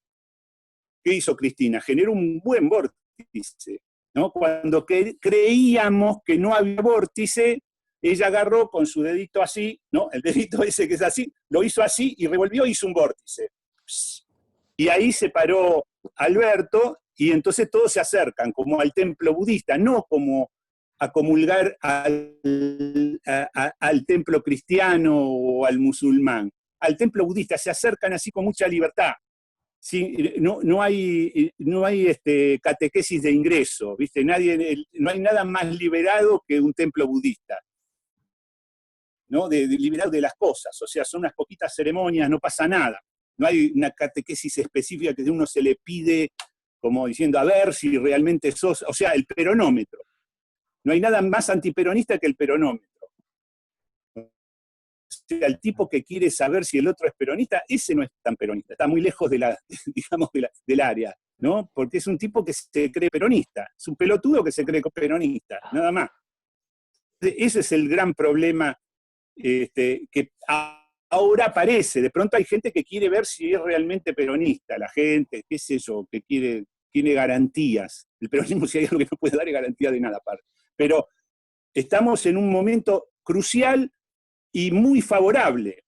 ¿Qué hizo Cristina? Generó un buen vórtice, ¿no? Cuando creíamos que no había vórtice, ella agarró con su dedito así, ¿no? El dedito ese que es así, lo hizo así y revolvió y hizo un vórtice. Y ahí se paró Alberto, y entonces todos se acercan como al templo budista, no como a comulgar al templo cristiano o al musulmán. Al templo budista se acercan así con mucha libertad. Sí, no hay catequesis de ingreso, ¿viste? No hay nada más liberado que un templo budista, ¿no? Liberado de las cosas, o sea, son unas poquitas ceremonias, no pasa nada. No hay una catequesis específica que uno se le pide como diciendo, a ver si realmente sos, o sea, el peronómetro. No hay nada más antiperonista que el peronómetro. O sea, el tipo que quiere saber si el otro es peronista, ese no es tan peronista, está muy lejos digamos, del área, ¿no? Porque es un tipo que se cree peronista, es un pelotudo que se cree peronista, nada más. Ese es el gran problema que ahora aparece. De pronto hay gente que quiere ver si es realmente peronista, la gente, qué sé yo, que tiene garantías. El peronismo, si hay algo que no puede dar, es garantía de nada aparte. Pero estamos en un momento crucial y muy favorable.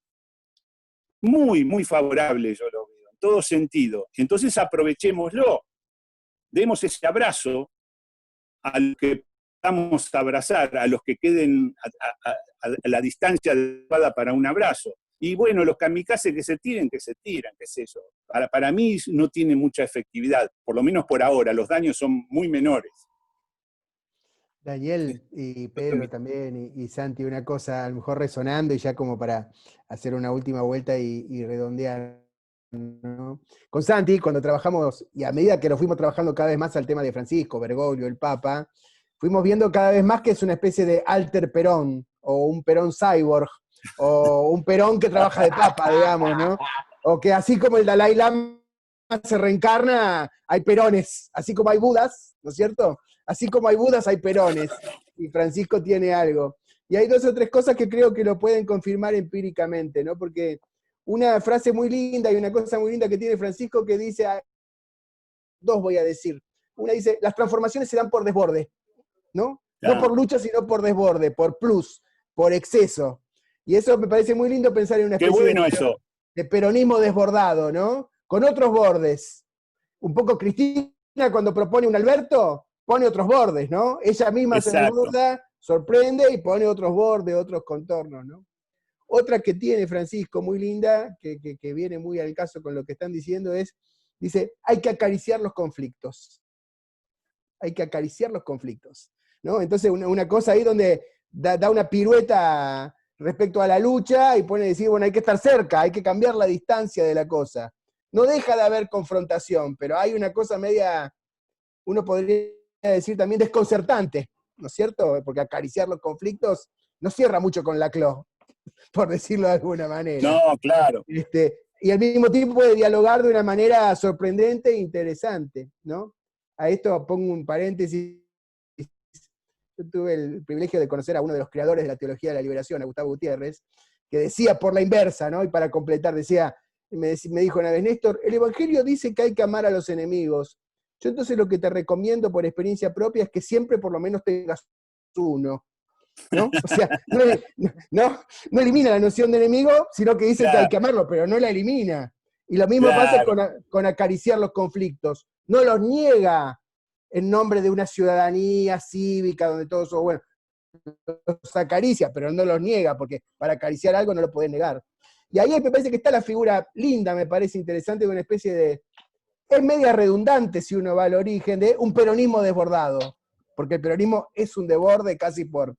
Muy, muy favorable, yo lo veo, en todo sentido. Entonces aprovechémoslo. Demos ese abrazo a los que vamos a abrazar, a los que queden a la distancia adecuada para un abrazo. Y bueno, los kamikazes que se tiran, qué sé yo. Para mí no tiene mucha efectividad, por lo menos por ahora, los daños son muy menores. Daniel y Pedro también, y Santi, una cosa a lo mejor resonando y ya como para hacer una última vuelta y redondear, ¿no? Con Santi, cuando trabajamos, y a medida que lo fuimos trabajando cada vez más al tema de Francisco, Bergoglio, el Papa, fuimos viendo cada vez más que es una especie de alter Perón, o un Perón cyborg, o un Perón que trabaja de Papa, digamos, ¿no? O que así como el Dalai Lama se reencarna, hay Perones, así como hay Budas, ¿no es cierto? Así como hay Budas, hay Perones, y Francisco tiene algo. Y hay 2 o 3 cosas que creo que lo pueden confirmar empíricamente, ¿no? Porque una frase muy linda y una cosa muy linda que tiene Francisco que dice, 2 voy a decir. Una dice, las transformaciones se dan por desborde, ¿no? No Claro. por lucha, sino por desborde, por plus, por exceso. Y eso me parece muy lindo pensar en una Qué especie bueno eso. de peronismo desbordado, ¿no? Con otros bordes. Un poco Cristina cuando propone un Alberto, pone otros bordes, ¿no? Ella misma se Exacto. desborda, sorprende y pone otros bordes, otros contornos, ¿no? Otra que tiene Francisco, muy linda, que viene muy al caso con lo que están diciendo, dice, hay que acariciar los conflictos. Hay que acariciar los conflictos, ¿no? Entonces una cosa ahí donde da una pirueta respecto a la lucha y pone a decir, bueno, hay que estar cerca, hay que cambiar la distancia de la cosa. No deja de haber confrontación, pero hay una cosa media, uno podría decir también desconcertante, ¿no es cierto? Porque acariciar los conflictos no cierra mucho con la clo, por decirlo de alguna manera. No, claro. Y al mismo tiempo puede dialogar de una manera sorprendente e interesante, ¿no? A esto pongo un paréntesis. Yo tuve el privilegio de conocer a uno de los creadores de la teología de la liberación, a Gustavo Gutiérrez, que decía por la inversa, ¿no? Y para completar, me dijo una vez, Néstor, el Evangelio dice que hay que amar a los enemigos. Yo entonces lo que te recomiendo por experiencia propia es que siempre por lo menos tengas uno, ¿no? O sea, no elimina la noción de enemigo, sino que dice que hay Claro, que amarlo, pero no la elimina. Y lo mismo pasa claro. con acariciar los conflictos. No los niega en nombre de una ciudadanía cívica donde todos son, bueno, los acaricia, pero no los niega, porque para acariciar algo no lo podés negar. Y ahí me parece que está la figura linda, me parece interesante, de una especie de, es media redundante si uno va al origen, de un peronismo desbordado, porque el peronismo es un desborde casi por,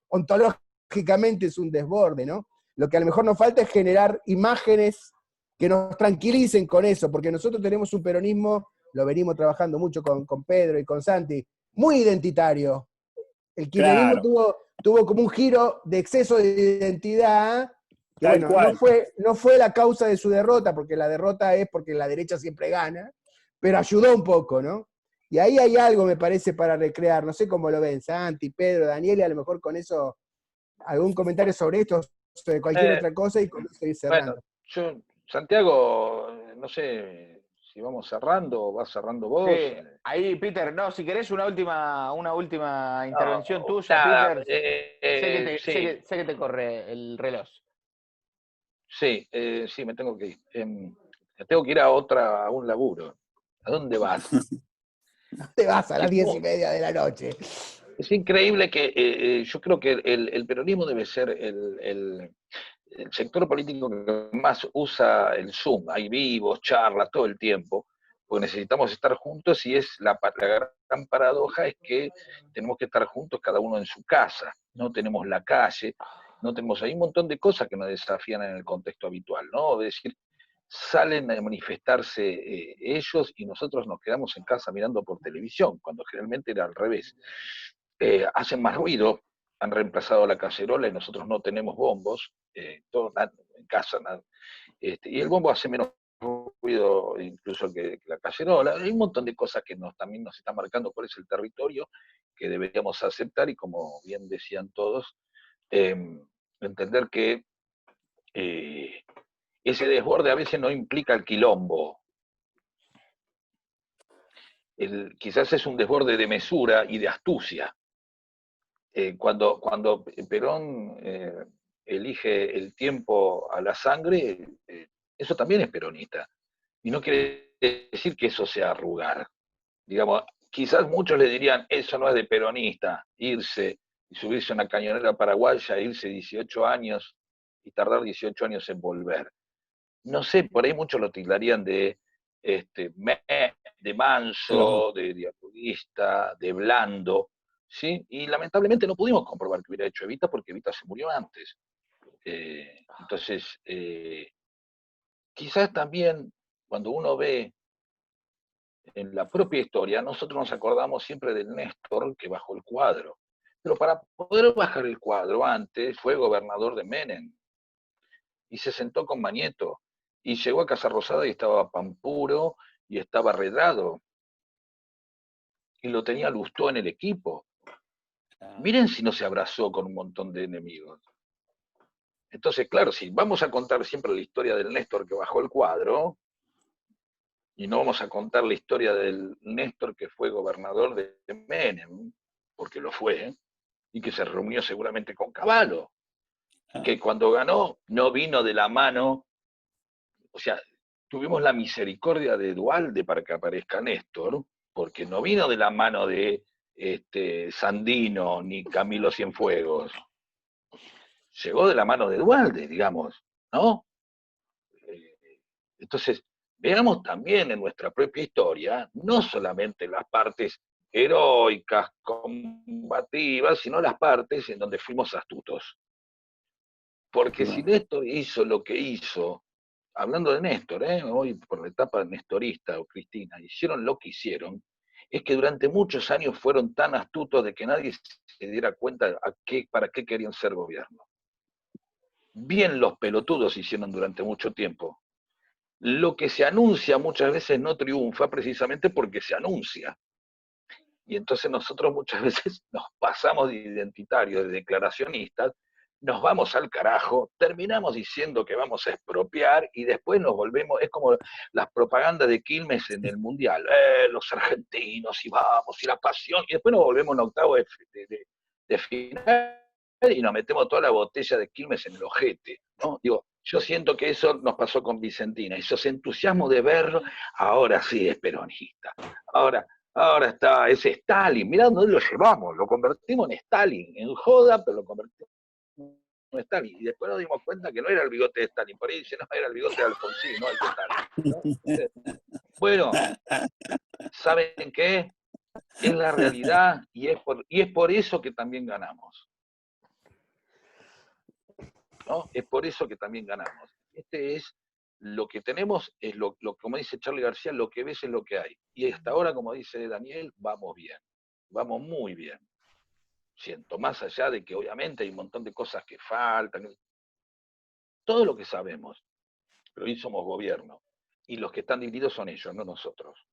ontológicamente es un desborde, ¿no? Lo que a lo mejor nos falta es generar imágenes que nos tranquilicen con eso, porque nosotros tenemos un peronismo, lo venimos trabajando mucho con Pedro y con Santi, muy identitario. El kirchnerismo Claro, tuvo como un giro de exceso de identidad, que tal bueno, no cual. fue la causa de su derrota, porque la derrota es porque la derecha siempre gana, pero ayudó un poco, ¿no? Y ahí hay algo, me parece, para recrear. No sé cómo lo ven, Santi, Pedro, Daniel, y a lo mejor con eso, algún comentario sobre esto, sobre cualquier Eh, otra cosa, y con eso ir bueno, cerrando. Santiago, no sé si vamos cerrando o vas cerrando vos. Sí, ahí, Peter, no, si querés una última intervención No, tuya, nada, Peter. sí, Sé que te corre el reloj. sí, sí, me tengo que ir. Tengo que ir a un laburo. ¿A dónde vas? Te vas a Sí, las 10:30 de la noche. es increíble que yo creo que el peronismo debe ser el sector político que más usa el Zoom. Hay vivos, charlas todo el tiempo, porque necesitamos estar juntos y la gran paradoja es que tenemos que estar juntos cada uno en su casa. No tenemos la calle, no tenemos, hay un montón de cosas que nos desafían en el contexto habitual, ¿no? Es decir, salen a manifestarse ellos y nosotros nos quedamos en casa mirando por televisión, cuando generalmente era al revés. Hacen más ruido, han reemplazado la cacerola y nosotros no tenemos bombos, todo en casa, y el bombo hace menos ruido incluso que la cacerola. Hay un montón de cosas que también nos están marcando cuál es el territorio que deberíamos aceptar y como bien decían todos, entender que ese desborde a veces no implica el quilombo. Quizás es un desborde de mesura y de astucia. Cuando Perón elige el tiempo a la sangre, eso también es peronista. Y no quiere decir que eso sea arrugar. Digamos, quizás muchos le dirían, eso no es de peronista, irse y subirse a una cañonera paraguaya, irse 18 años y tardar 18 años en volver. No sé, por ahí muchos lo tildarían de de Claro. manso, de dialogista, de blando, ¿sí? Y lamentablemente no pudimos comprobar que hubiera hecho Evita porque Evita se murió antes. Entonces, quizás también cuando uno ve en la propia historia, nosotros nos acordamos siempre del Néstor que bajó el cuadro. Pero para poder bajar el cuadro antes fue gobernador de Menem y se sentó con Mañeto y llegó a Casa Rosada y estaba Pampuro y estaba Redrado, y lo tenía Lustó en el equipo. Miren si no se abrazó con un montón de enemigos. Entonces, claro, si vamos a contar siempre la historia del Néstor que bajó el cuadro, y no vamos a contar la historia del Néstor que fue gobernador de Menem, porque lo fue, y que se reunió seguramente con Cavallo, que cuando ganó no vino de la mano, o sea, tuvimos la misericordia de Duhalde para que aparezca Néstor, porque no vino de la mano de Sandino ni Camilo Cienfuegos, llegó de la mano de Duhalde, digamos, ¿no? Entonces, veamos también en nuestra propia historia, no solamente las partes heroicas, combativas, sino las partes en donde fuimos astutos. Porque si Néstor hizo lo que hizo, hablando de Néstor, hoy por la etapa nestorista o Cristina, hicieron lo que hicieron, es que durante muchos años fueron tan astutos de que nadie se diera cuenta para qué querían ser gobierno. Bien los pelotudos hicieron durante mucho tiempo. Lo que se anuncia muchas veces no triunfa precisamente porque se anuncia. Y entonces nosotros muchas veces nos pasamos de identitarios, de declaracionistas, nos vamos al carajo, terminamos diciendo que vamos a expropiar y después nos volvemos, es como las propagandas de Quilmes en el Mundial, los argentinos y vamos, y la pasión, y después nos volvemos en octavo de final y nos metemos toda la botella de Quilmes en el ojete, ¿no? Digo, yo siento que eso nos pasó con Vicentina, esos entusiasmos de verlo, ahora sí es peronista, ahora está, es Stalin, mirá dónde lo llevamos, lo convertimos en Stalin, en joda, pero lo convertimos en Stalin, y después nos dimos cuenta que no era el bigote de Stalin, por ahí dice, no, era el bigote de Alfonsín, no el de Stalin, ¿no? Bueno, ¿saben qué? Es la realidad, y es por eso que también ganamos. ¿No? Es por eso que también ganamos. Este es lo que tenemos, es como dice Charly García, lo que ves es lo que hay. Y hasta ahora, como dice Daniel, vamos bien, vamos muy bien. Siento, más allá de que obviamente hay un montón de cosas que faltan, todo lo que sabemos, pero hoy somos gobierno. Y los que están divididos son ellos, no nosotros.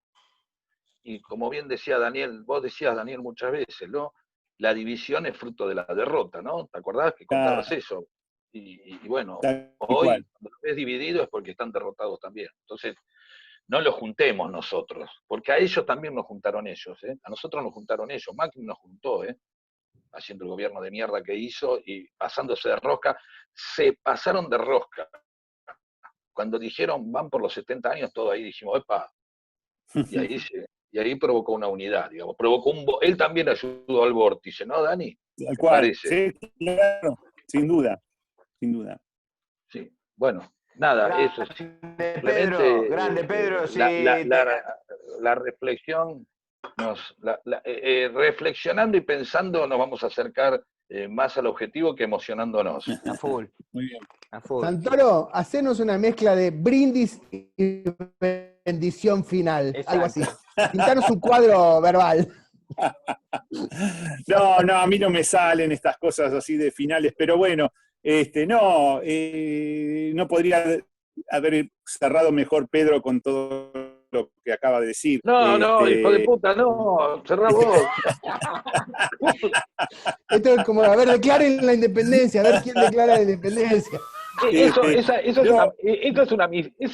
Y como bien decía Daniel, vos decías, Daniel, muchas veces, ¿no? La división es fruto de la derrota, ¿no? ¿Te acordás que contabas eso? Y bueno, hoy cuando lo ves dividido es porque están derrotados también. Entonces, no los juntemos nosotros, porque a ellos también nos juntaron ellos, a nosotros nos juntaron ellos, Macri nos juntó, haciendo el gobierno de mierda que hizo y pasándose de rosca, se pasaron de rosca. Cuando dijeron van por los 70 años, todo ahí dijimos, epa, y ahí provocó una unidad, digamos, él también ayudó al vórtice, ¿no, Dani? Tal cual, sí, claro, sin duda. Sin duda. Sí, bueno, nada, grande, eso simplemente. Grande Pedro, sí. La reflexión, reflexionando y pensando, nos vamos a acercar más al objetivo que emocionándonos. A full. Muy bien. A full. Santoro, hacenos una mezcla de brindis y bendición final, Exacto. algo así. Pintanos un cuadro verbal. No, a mí no me salen estas cosas así de finales, pero bueno, no podría haber cerrado mejor Pedro con todo lo que acaba de decir. No, hijo de puta, no, cerrá vos. Esto es como, a ver, declaren la independencia, a ver quién declara la independencia. Eso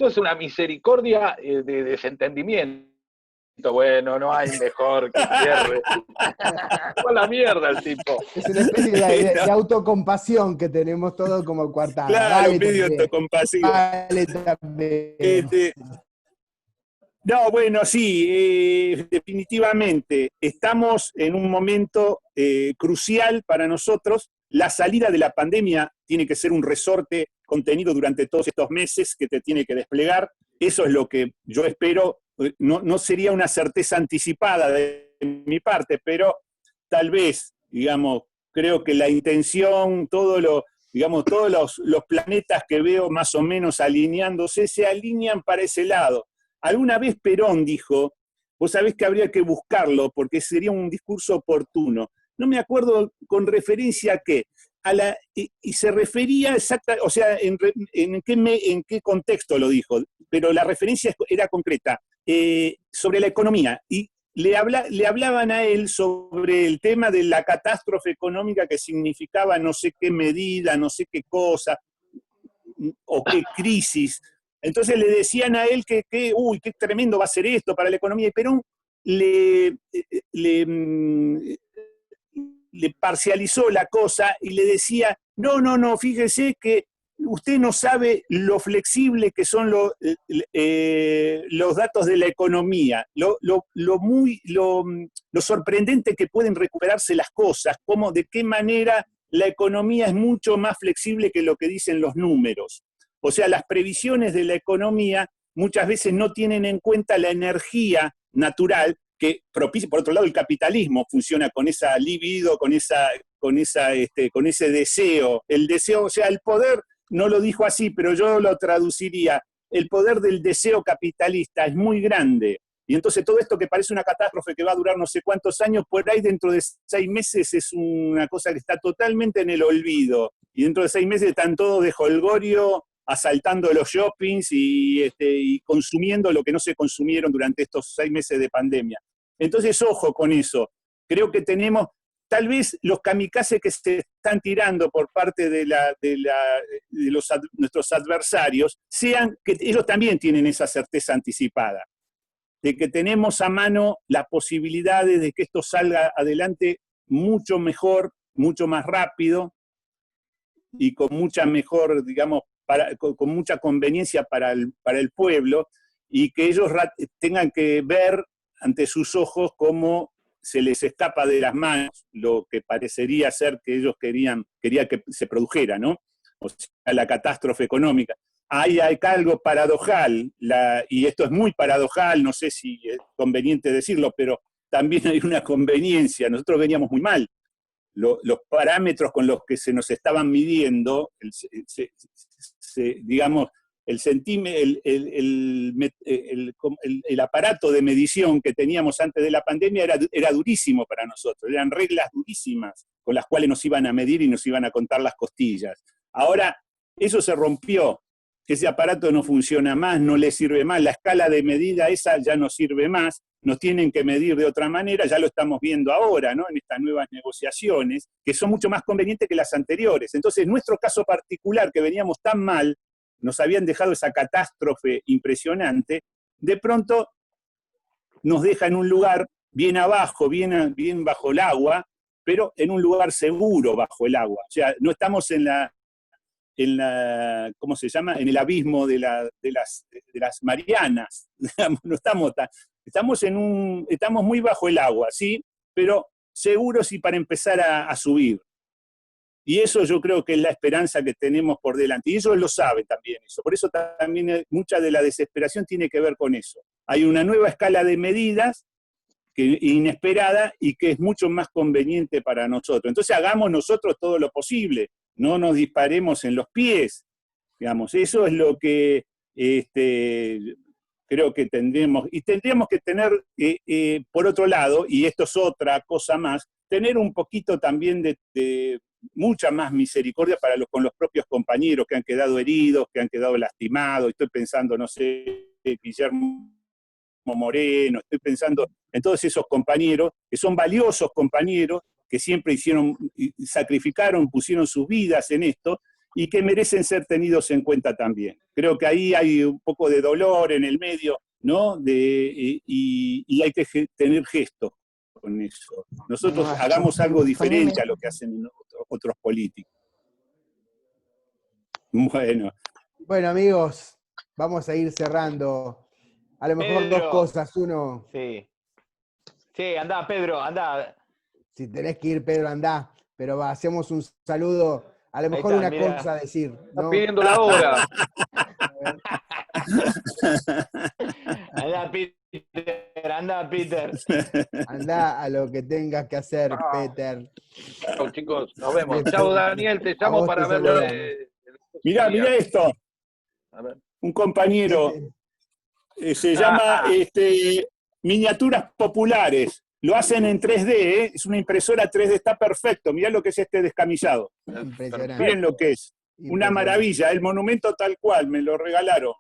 es una misericordia de desentendimiento. Bueno, no hay mejor que cierre. Fue la mierda el tipo. Es una especie de autocompasión que tenemos todos como coartada. Claro, vale, medio también. autocompasivo. Vale, también. No, bueno, sí, definitivamente. Estamos en un momento crucial para nosotros. La salida de la pandemia tiene que ser un resorte contenido durante todos estos meses que te tiene que desplegar. Eso es lo que yo espero. No sería una certeza anticipada de mi parte, pero tal vez, digamos, creo que la intención, todos los planetas que veo más o menos alineándose, se alinean para ese lado. Alguna vez Perón dijo, vos sabés que habría que buscarlo porque sería un discurso oportuno. No me acuerdo con referencia a qué, y se refería o sea, en qué contexto lo dijo, pero la referencia era concreta, sobre la economía. Y le hablaban a él sobre el tema de la catástrofe económica que significaba no sé qué medida, no sé qué cosa, o qué crisis. Entonces le decían a él uy, qué tremendo va a ser esto para la economía. Y Perón le parcializó la cosa y le decía, no, fíjese que usted no sabe lo flexible que son los datos de la economía, lo sorprendente que pueden recuperarse las cosas, de qué manera la economía es mucho más flexible que lo que dicen los números. O sea, las previsiones de la economía muchas veces no tienen en cuenta la energía natural que propicia. Por otro lado, el capitalismo funciona con esa libido, con ese deseo. El deseo, o sea, el poder, no lo dijo así, pero yo lo traduciría, el poder del deseo capitalista es muy grande. Y entonces todo esto que parece una catástrofe que va a durar no sé cuántos años, por ahí dentro de 6 meses es una cosa que está totalmente en el olvido. Y dentro de 6 meses están todos de jolgorio, asaltando los shoppings y consumiendo lo que no se consumieron durante estos 6 meses de pandemia. Entonces, ojo con eso. Creo que tenemos, tal vez los kamikazes que se están tirando por parte de nuestros adversarios, sean que ellos también tienen esa certeza anticipada, de que tenemos a mano las posibilidades de que esto salga adelante mucho mejor, mucho más rápido y con mucha mejor, digamos, con mucha conveniencia para el pueblo, y que ellos tengan que ver ante sus ojos cómo se les escapa de las manos lo que parecería ser que ellos quería que se produjera, ¿no? O sea, la catástrofe económica. Hay acá algo paradojal, y esto es muy paradojal, no sé si es conveniente decirlo, pero también hay una conveniencia. Nosotros veníamos muy mal. Los parámetros con los que se nos estaban midiendo, digamos, el aparato de medición que teníamos antes de la pandemia era durísimo para nosotros, eran reglas durísimas con las cuales nos iban a medir y nos iban a contar las costillas. Ahora, eso se rompió, ese aparato no funciona más, no le sirve más, la escala de medida esa ya no sirve más, nos tienen que medir de otra manera, ya lo estamos viendo ahora, ¿no? En estas nuevas negociaciones, que son mucho más convenientes que las anteriores. Entonces, nuestro caso particular, que veníamos tan mal, nos habían dejado esa catástrofe impresionante, de pronto nos deja en un lugar bien abajo, bien bajo el agua, pero en un lugar seguro bajo el agua. O sea, no estamos en la ¿cómo se llama? En el abismo de las Marianas. No estamos muy bajo el agua, ¿sí? Pero seguros y para empezar a subir. Y eso yo creo que es la esperanza que tenemos por delante. Y ellos lo saben también eso. Por eso también mucha de la desesperación tiene que ver con eso. Hay una nueva escala de medidas inesperada y que es mucho más conveniente para nosotros. Entonces hagamos nosotros todo lo posible. No nos disparemos en los pies. Digamos, eso es lo que creo que tendríamos. Y tendríamos que tener, por otro lado, y esto es otra cosa más, tener un poquito también de mucha más misericordia con los propios compañeros que han quedado heridos, que han quedado lastimados. Estoy pensando, no sé, Guillermo Moreno, estoy pensando en todos esos compañeros, que son valiosos compañeros, que siempre sacrificaron, pusieron sus vidas en esto, y que merecen ser tenidos en cuenta también. Creo que ahí hay un poco de dolor en el medio, ¿no? Y hay que tener gestos con eso. Nosotros hagamos algo diferente a lo que hacen otros políticos. Bueno, amigos, vamos a ir cerrando. A lo mejor Pedro. Dos cosas. Uno, Sí, andá, Pedro, andá. si tenés que ir, Pedro, andá. Pero hacemos un saludo. A lo mejor está, una mirá. cosa a decir, Está ¿no? pidiendo la hora. Andá, Peter. Andá a lo que tengas que hacer, Peter. Chao, chicos, nos vemos. Chao, Daniel, te A llamo vos para te ver lo saludamos. de... Mirá esto. A ver. Un compañero se llama Miniaturas Populares. Lo hacen en 3D, ¿eh? Es una impresora 3D, está perfecto. Mirá lo que es este descamillado. Impresionante. Miren lo que es. Una maravilla, el monumento tal cual, me lo regalaron.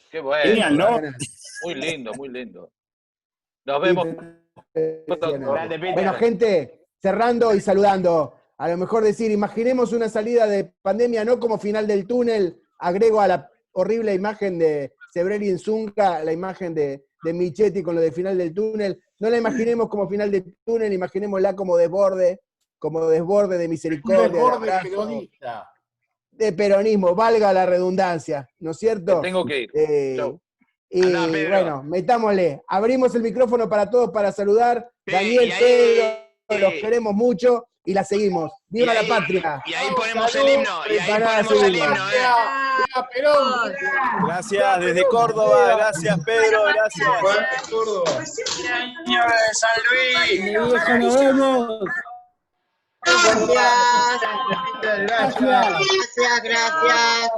Qué bueno. Genial, ¿no? Muy lindo, muy lindo. Nos vemos. Impresionante. Bueno, gente, cerrando y saludando. A lo mejor decir, imaginemos una salida de pandemia no como final del túnel, agrego a la horrible imagen de Sebreri en Zunca, la imagen de Michetti con lo de final del túnel, no la imaginemos como final del túnel, imaginémosla como desborde de misericordia, Un desborde de abrazo, peronista. de peronismo, valga la redundancia, ¿no es cierto? Tengo que ir. Chau. Y Andá, Pedro. bueno, metámosle, abrimos el micrófono para todos para saludar. Sí, Daniel, y ahí- Pedro, los queremos mucho y la seguimos. ¡Viva la patria! Y ahí ponemos el himno. Y ahí Preparada, ponemos el Zulma. himno, ¡Viva Perón! Gracias desde Córdoba, gracias Pedro, gracias. Año de San Luis. Viejo, nos vemos. Gracias. Gracias.